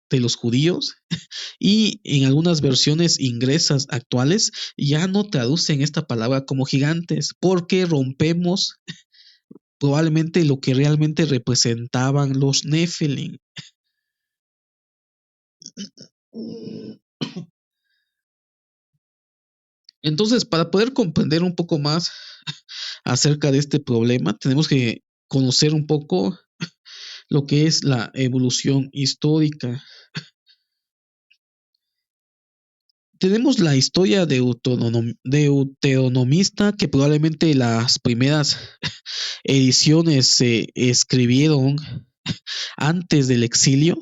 de los judíos y en algunas versiones ingresas actuales ya no traducen esta palabra como gigantes porque rompemos probablemente lo que realmente representaban los Nephilim. Entonces, para poder comprender un poco más acerca de este problema, tenemos que conocer un poco lo que es la evolución histórica. Tenemos la historia deuteronomista, que probablemente las primeras ediciones se escribieron antes del exilio.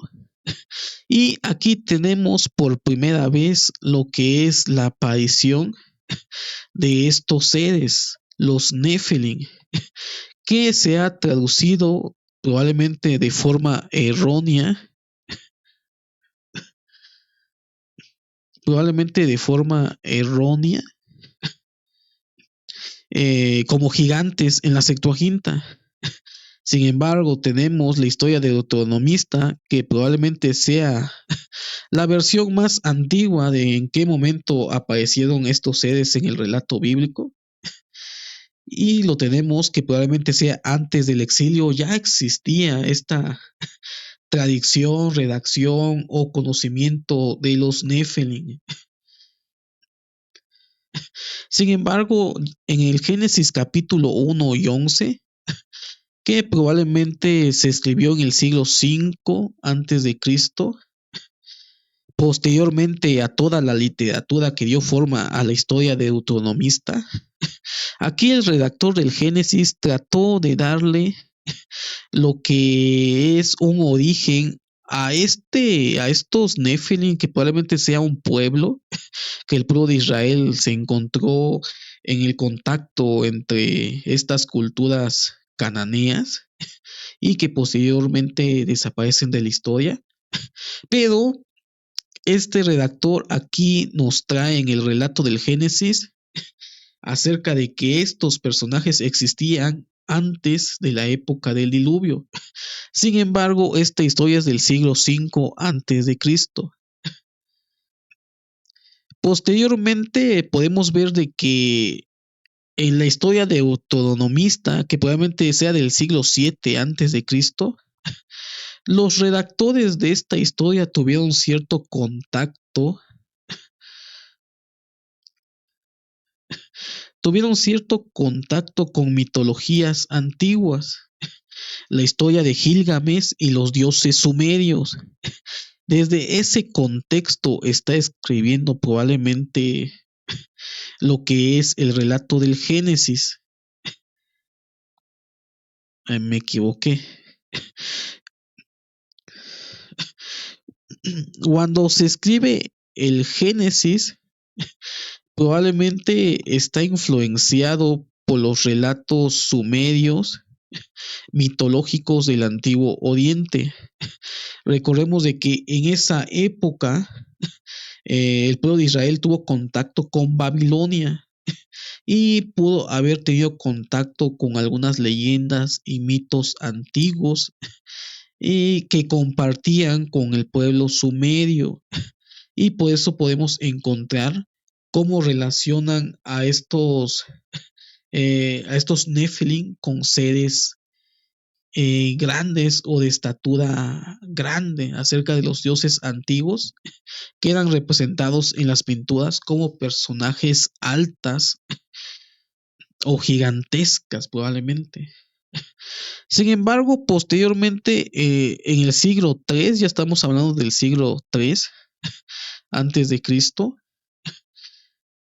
Y aquí tenemos por primera vez lo que es la aparición de estos seres, los Nephilim, que se ha traducido probablemente de forma errónea, como gigantes en la Septuaginta. Sin embargo, tenemos la historia de Deuteronomista, que probablemente sea la versión más antigua de en qué momento aparecieron estos seres en el relato bíblico. Y lo tenemos que probablemente sea antes del exilio, ya existía esta tradición, redacción o conocimiento de los Nephilim. Sin embargo, en el Génesis capítulo 1 y 11, que probablemente se escribió en el siglo V antes de Cristo, posteriormente a toda la literatura que dio forma a la historia deuteronomista, aquí el redactor del Génesis trató de darle lo que es un origen a estos Nephilim, que probablemente sea un pueblo, que el pueblo de Israel se encontró en el contacto entre estas culturas cananeas y que posteriormente desaparecen de la historia. Pero este redactor aquí nos trae en el relato del Génesis acerca de que estos personajes existían antes de la época del diluvio. Sin embargo, esta historia es del siglo V antes de Cristo. Posteriormente podemos ver de que en la historia deuteronomista, que probablemente sea del siglo VII antes de Cristo, los redactores de esta historia tuvieron cierto contacto con mitologías antiguas, la historia de Gilgamesh y los dioses sumerios. Desde ese contexto está escribiendo probablemente lo que es el relato del Génesis. Me equivoqué. Cuando se escribe el Génesis, probablemente está influenciado por los relatos sumerios mitológicos del Antiguo Oriente. Recordemos de que en esa época el pueblo de Israel tuvo contacto con Babilonia y pudo haber tenido contacto con algunas leyendas y mitos antiguos y que compartían con el pueblo sumerio. Y por eso podemos encontrar cómo relacionan a estos Nephilim con seres grandes o de estatura grande acerca de los dioses antiguos que eran representados en las pinturas como personajes altas o gigantescas probablemente. Sin embargo, posteriormente en el siglo III, ya estamos hablando del siglo III antes de Cristo,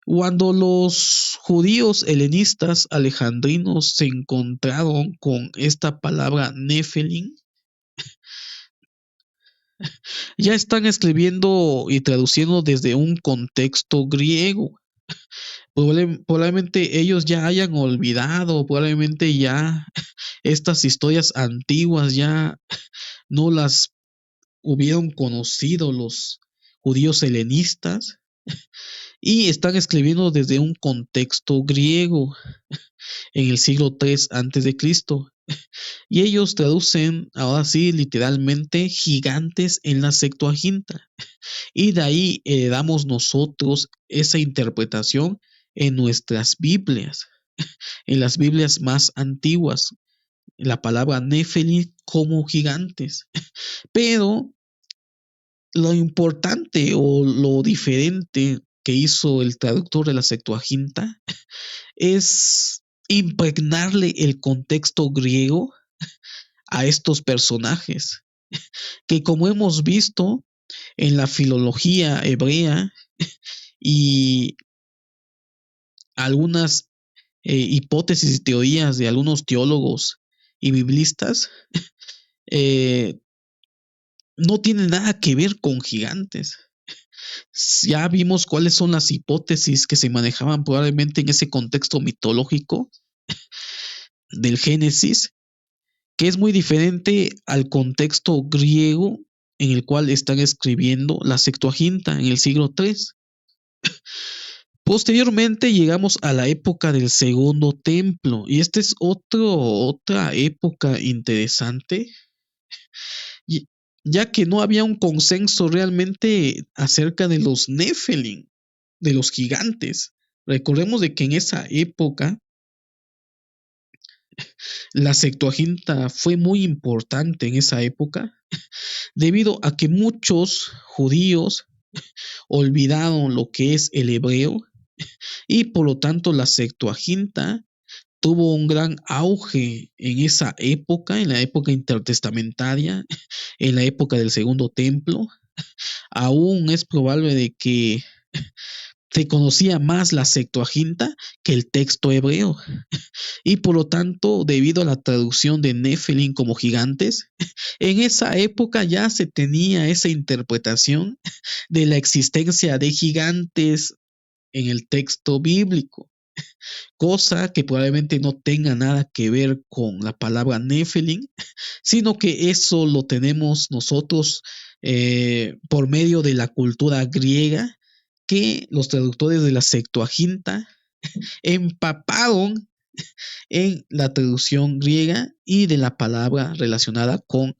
cuando los judíos helenistas alejandrinos se encontraron con esta palabra Nephilim, ya están escribiendo y traduciendo desde un contexto griego. Probablemente ellos ya hayan olvidado, probablemente ya estas historias antiguas ya no las hubieran conocido los judíos helenistas y están escribiendo desde un contexto griego en el siglo III antes de Cristo. Y ellos traducen ahora sí literalmente gigantes en la Septuaginta. Y de ahí damos nosotros esa interpretación en nuestras Biblias, en las Biblias más antiguas, la palabra Nephilim como gigantes. Pero lo importante o lo diferente que hizo el traductor de la Septuaginta es impregnarle el contexto griego a estos personajes, que como hemos visto en la filología hebrea y algunas hipótesis y teorías de algunos teólogos y biblistas, no tiene nada que ver con gigantes. Ya vimos cuáles son las hipótesis que se manejaban probablemente en ese contexto mitológico del Génesis, que es muy diferente al contexto griego en el cual están escribiendo la Septuaginta en el siglo III. Posteriormente llegamos a la época del Segundo Templo y esta es otra época interesante, ya que no había un consenso realmente acerca de los Nephilim, de los gigantes. Recordemos de que en esa época la Septuaginta fue muy importante en esa época debido a que muchos judíos olvidaron lo que es el hebreo y por lo tanto la Septuaginta tuvo un gran auge en esa época, en la época intertestamentaria, en la época del Segundo Templo. Aún es probable de que se conocía más la Septuaginta que el texto hebreo. Y por lo tanto, debido a la traducción de Nephilim como gigantes, en esa época ya se tenía esa interpretación de la existencia de gigantes en el texto bíblico, cosa que probablemente no tenga nada que ver con la palabra Nephilim, sino que eso lo tenemos nosotros por medio de la cultura griega, que los traductores de la Septuaginta empaparon en la traducción griega y de la palabra relacionada con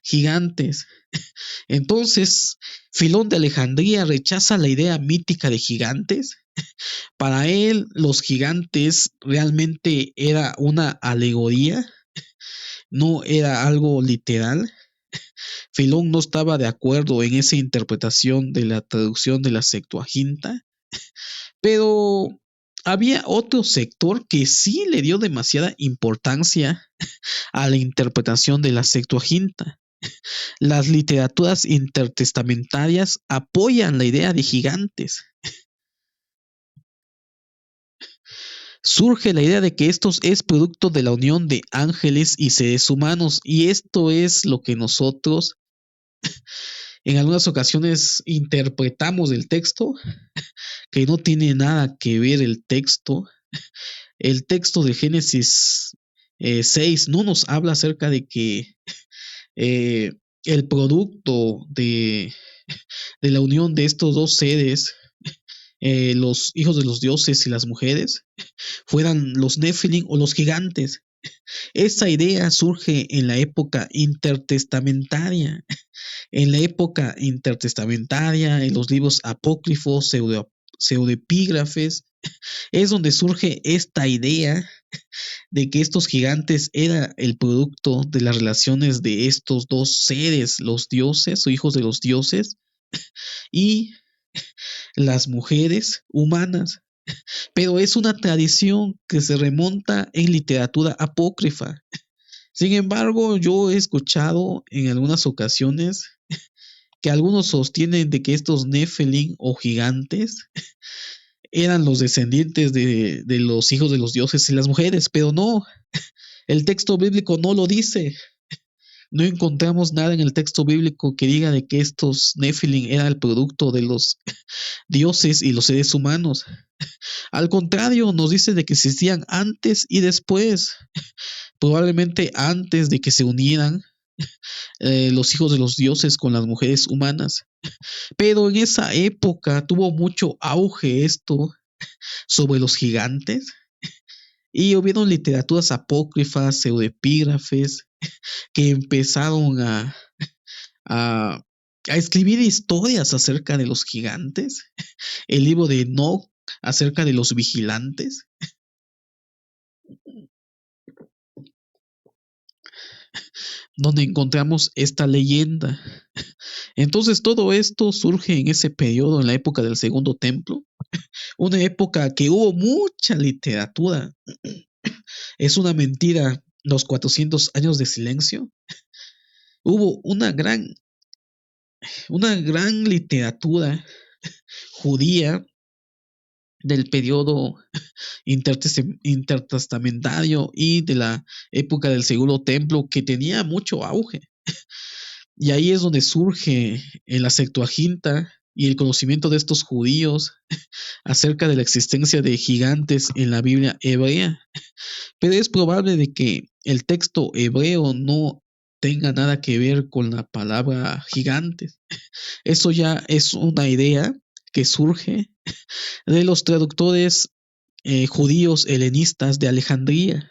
gigantes. Entonces, Filón de Alejandría rechaza la idea mítica de gigantes. Para él, los gigantes realmente era una alegoría, no era algo literal. Filón no estaba de acuerdo en esa interpretación de la traducción de la Septuaginta, pero había otro sector que sí le dio demasiada importancia a la interpretación de la Septuaginta. Las literaturas intertestamentarias apoyan la idea de gigantes. surge la idea de que esto es producto de la unión de ángeles y seres humanos, y esto es lo que nosotros en algunas ocasiones interpretamos del texto, que no tiene nada que ver el texto. El texto de Génesis 6 no nos habla acerca de que eh, el producto de la unión de estos dos seres, los hijos de los dioses y las mujeres, fueran los Nephilim o los gigantes. Esa idea surge en la época intertestamentaria. En la época intertestamentaria, en los libros apócrifos, pseudoepígrafes, es donde surge esta idea de que estos gigantes era el producto de las relaciones de estos dos seres, los dioses o hijos de los dioses, y las mujeres humanas. Pero es una tradición que se remonta en literatura apócrifa. Sin embargo, yo he escuchado en algunas ocasiones que algunos sostienen de que estos Nephilim o gigantes eran los descendientes de los hijos de los dioses y las mujeres, pero no, el texto bíblico no lo dice. No encontramos nada en el texto bíblico que diga de que estos Nephilim eran el producto de los dioses y los seres humanos. Al contrario, nos dice de que existían antes y después, probablemente antes de que se unieran los hijos de los dioses con las mujeres humanas. Pero en esa época tuvo mucho auge esto sobre los gigantes y hubieron literaturas apócrifas, pseudoepígrafes, que empezaron a, a escribir historias acerca de los gigantes. El libro de Enoch acerca de los vigilantes, donde encontramos esta leyenda. Entonces todo esto surge en ese periodo, en la época del Segundo Templo, una época que hubo mucha literatura. Es una mentira los 400 años de silencio. Hubo una gran literatura judía del periodo intertestamentario y de la época del Segundo Templo que tenía mucho auge. Y ahí es donde surge en la Septuaginta y el conocimiento de estos judíos acerca de la existencia de gigantes en la Biblia hebrea. Pero es probable de que el texto hebreo no tenga nada que ver con la palabra gigantes. Eso ya es una idea que surge de los traductores judíos helenistas de Alejandría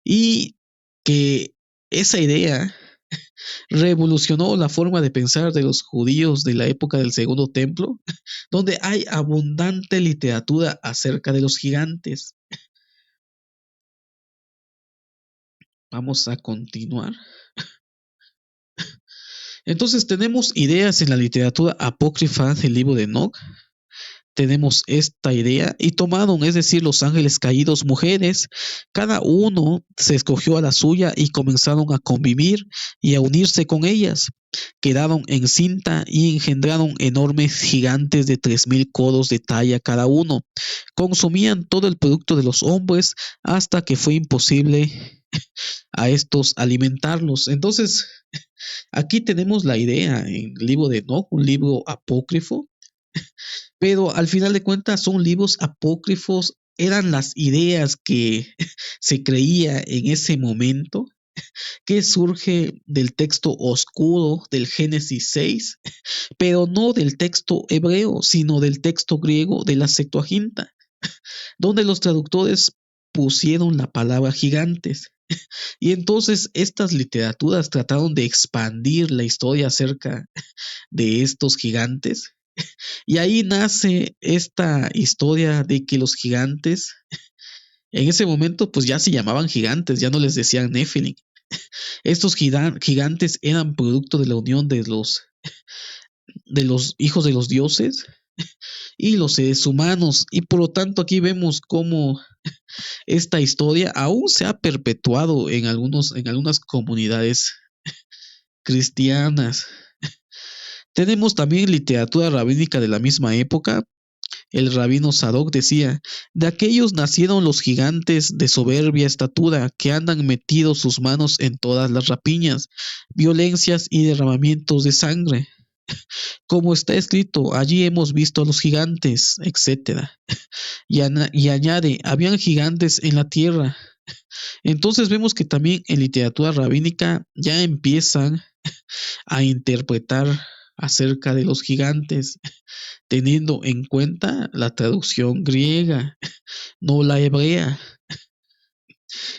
y que esa idea revolucionó la forma de pensar de los judíos de la época del Segundo Templo, donde hay abundante literatura acerca de los gigantes. Vamos a continuar. Entonces tenemos ideas en la literatura apócrifa del libro de Enoch. Tenemos esta idea y tomaron, es decir, los ángeles caídos mujeres, cada uno se escogió a la suya y comenzaron a convivir y a unirse con ellas. Quedaron en cinta y engendraron enormes gigantes de 3000 codos de talla cada uno. Consumían todo el producto de los hombres hasta que fue imposible a estos alimentarlos. Entonces, aquí tenemos la idea en el libro de Enoch, un libro apócrifo, pero al final de cuentas son libros apócrifos, eran las ideas que se creía en ese momento, que surge del texto oscuro del Génesis 6, pero no del texto hebreo, sino del texto griego de la Septuaginta, donde los traductores pusieron la palabra gigantes. Y entonces estas literaturas trataron de expandir la historia acerca de estos gigantes. Y ahí nace esta historia de que los gigantes, en ese momento pues ya se llamaban gigantes, ya no les decían Nephilim. Estos gigantes eran producto de la unión de los hijos de los dioses y los seres humanos. Y por lo tanto aquí vemos cómo esta historia aún se ha perpetuado en algunas comunidades cristianas. Tenemos también literatura rabínica de la misma época, el rabino Sadoc decía: de aquellos nacieron los gigantes de soberbia estatura que andan metidos sus manos en todas las rapiñas, violencias y derramamientos de sangre. Como está escrito, allí hemos visto a los gigantes, etcétera. Y añade, habían gigantes en la tierra. Entonces vemos que también en literatura rabínica ya empiezan a interpretar acerca de los gigantes, teniendo en cuenta la traducción griega, no la hebrea.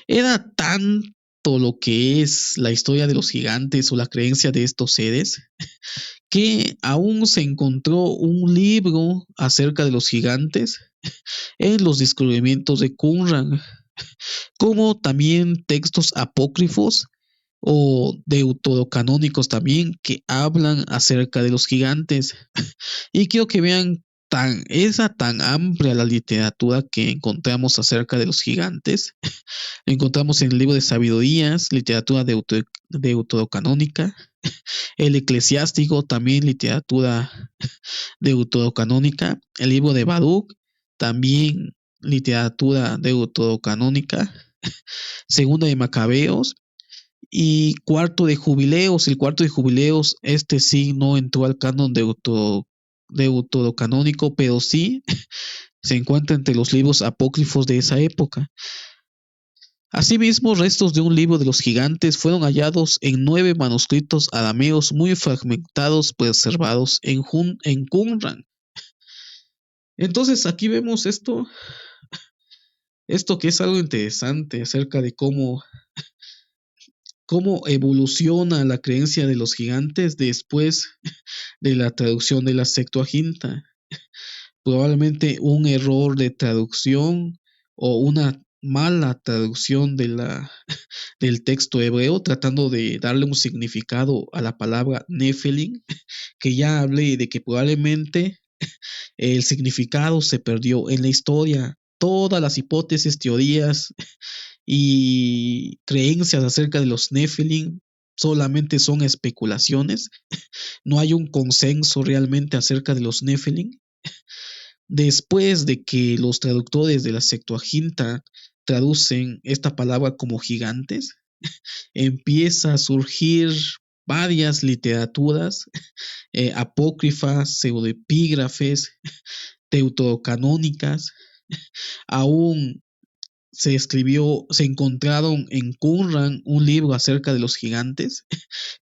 Era tanto lo que es la historia de los gigantes o la creencia de estos seres, que aún se encontró un libro acerca de los gigantes en los descubrimientos de Qumran, como también textos apócrifos o deuterocanónicos también que hablan acerca de los gigantes. Y quiero que vean tan amplia la literatura que encontramos acerca de los gigantes. Lo encontramos en el libro de Sabidurías, literatura deuterocanónica, el eclesiástico, también literatura deuterocanónica, el libro de Baruch, también literatura deuterocanónica, segunda de Macabeos y cuarto de Jubileos. El cuarto de Jubileos, este sí no entró al canon deuterocanónico, pero sí se encuentra entre los libros apócrifos de esa época. Asimismo, restos de un libro de los gigantes fueron hallados en 9 manuscritos arameos muy fragmentados preservados en Qumran. Entonces aquí vemos esto que es algo interesante acerca de cómo evoluciona la creencia de los gigantes después de la traducción de la Septuaginta. Probablemente un error de traducción o una mala traducción del texto hebreo, tratando de darle un significado a la palabra Nephilim, que ya hablé de que probablemente el significado se perdió en la historia. Todas las hipótesis, teorías y creencias acerca de los Nephilim solamente son especulaciones. No hay un consenso realmente acerca de los Nephilim. Después de que los traductores de la Septuaginta traducen esta palabra como gigantes, empieza a surgir varias literaturas apócrifas, pseudoepígrafes, deuterocanónicas. Aún se encontraron en Qumran un libro acerca de los gigantes,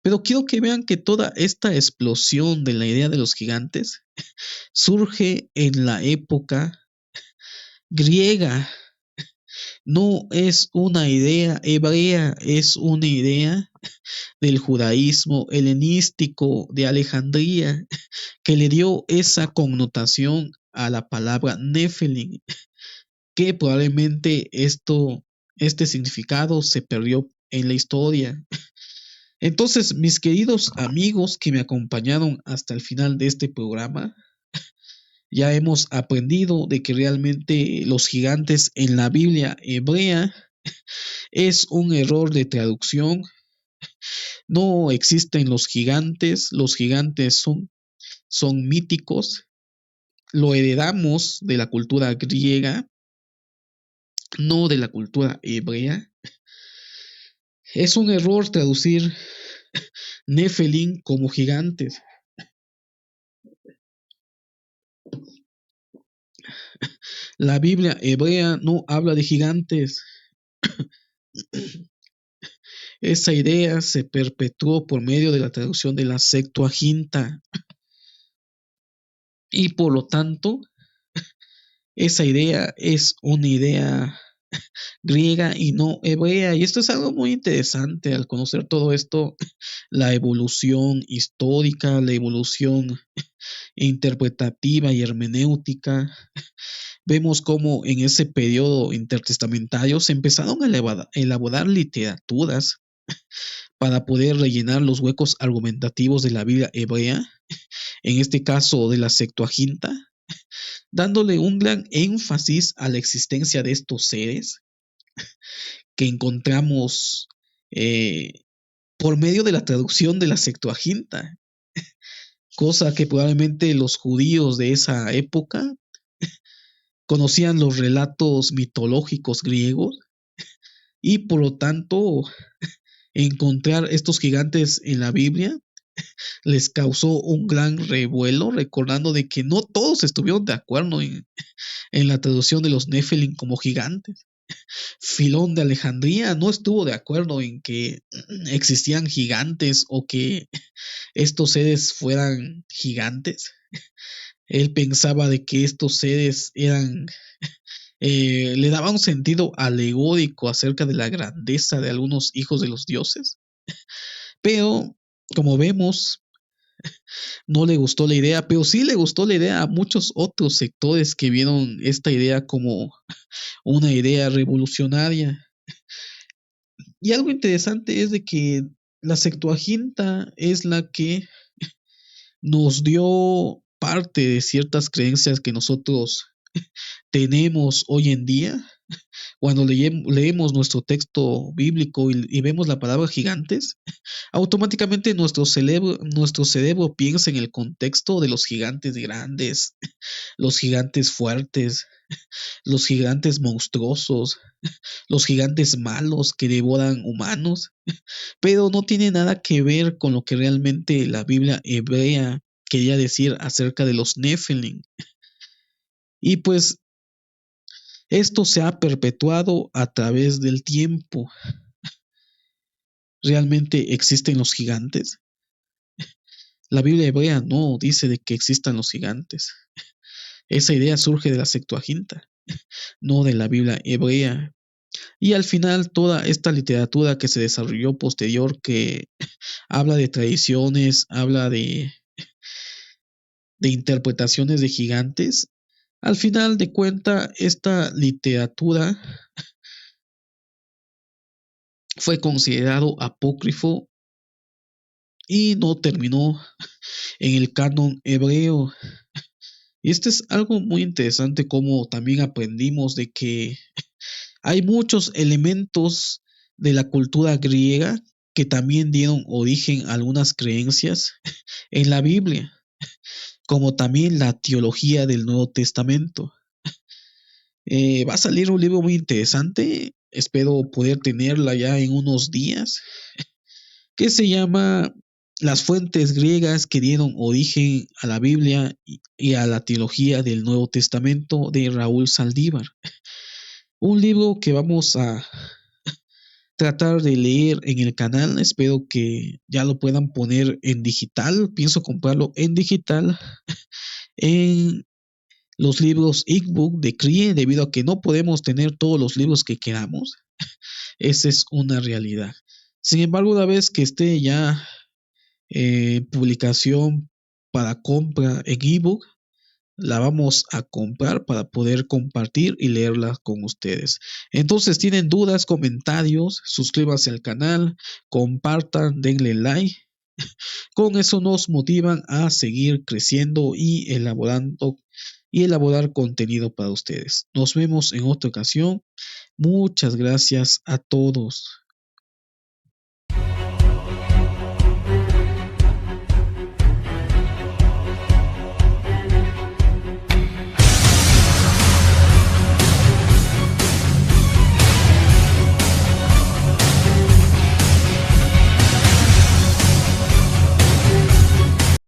pero quiero que vean que toda esta explosión de la idea de los gigantes surge en la época griega. No es una idea hebrea, es una idea del judaísmo helenístico de Alejandría que le dio esa connotación a la palabra Nephilim, que probablemente este significado se perdió en la historia. Entonces, mis queridos amigos que me acompañaron hasta el final de este programa, ya hemos aprendido de que realmente los gigantes en la Biblia hebrea es un error de traducción. No existen los gigantes son míticos, lo heredamos de la cultura griega, no de la cultura hebrea. Es un error traducir Nephilim como gigantes. La Biblia hebrea no habla de gigantes. Esa idea se perpetuó por medio de la traducción de la Septuaginta y por lo tanto esa idea es una idea griega y no hebrea. Y esto es algo muy interesante al conocer todo esto, la evolución histórica, la evolución interpretativa y hermenéutica. Vemos cómo en ese periodo intertestamentario se empezaron a elaborar literaturas para poder rellenar los huecos argumentativos de la Biblia hebrea, en este caso de la Septuaginta, dándole un gran énfasis a la existencia de estos seres que encontramos por medio de la traducción de la Septuaginta, cosa que probablemente los judíos de esa época conocían los relatos mitológicos griegos y por lo tanto encontrar estos gigantes en la Biblia les causó un gran revuelo, recordando de que no todos estuvieron de acuerdo en la traducción de los Nephilim como gigantes. Filón de Alejandría no estuvo de acuerdo en que existían gigantes o que estos seres fueran gigantes. Él pensaba de que estos seres eran, le daba un sentido alegórico acerca de la grandeza de algunos hijos de los dioses. Pero, como vemos, no le gustó la idea, pero sí le gustó la idea a muchos otros sectores que vieron esta idea como una idea revolucionaria. Y algo interesante es de que la Septuaginta es la que nos dio parte de ciertas creencias que nosotros tenemos hoy en día. Cuando leemos nuestro texto bíblico y vemos la palabra gigantes, automáticamente nuestro cerebro piensa en el contexto de los gigantes grandes, los gigantes fuertes, los gigantes monstruosos, los gigantes malos que devoran humanos, pero no tiene nada que ver con lo que realmente la Biblia hebrea quería decir acerca de los Nephilim. Y pues esto se ha perpetuado a través del tiempo. ¿Realmente existen los gigantes? La Biblia hebrea no dice de que existan los gigantes. Esa idea surge de la Septuaginta, no de la Biblia hebrea. Y al final toda esta literatura que se desarrolló posterior, que habla de tradiciones, habla de interpretaciones de gigantes, al final de cuenta esta literatura fue considerado apócrifo y no terminó en el canon hebreo. Y este es algo muy interesante, como también aprendimos de que hay muchos elementos de la cultura griega que también dieron origen a algunas creencias en la Biblia, como también la teología del Nuevo Testamento. Va a salir un libro muy interesante, espero poder tenerla ya en unos días, que se llama Las fuentes griegas que dieron origen a la Biblia y a la teología del Nuevo Testamento, de Raúl Saldívar. Un libro que vamos a tratar de leer en el canal. Espero que ya lo puedan poner en digital. Pienso comprarlo en digital en los libros ebook de CRIE, debido a que no podemos tener todos los libros que queramos. Esa es una realidad. Sin embargo, una vez que esté ya publicación para compra en ebook, la vamos a comprar para poder compartir y leerla con ustedes. Entonces, tienen dudas, comentarios, suscríbanse al canal, compartan, denle like. Con eso nos motivan a seguir creciendo y elaborar contenido para ustedes. Nos vemos en otra ocasión. Muchas gracias a todos.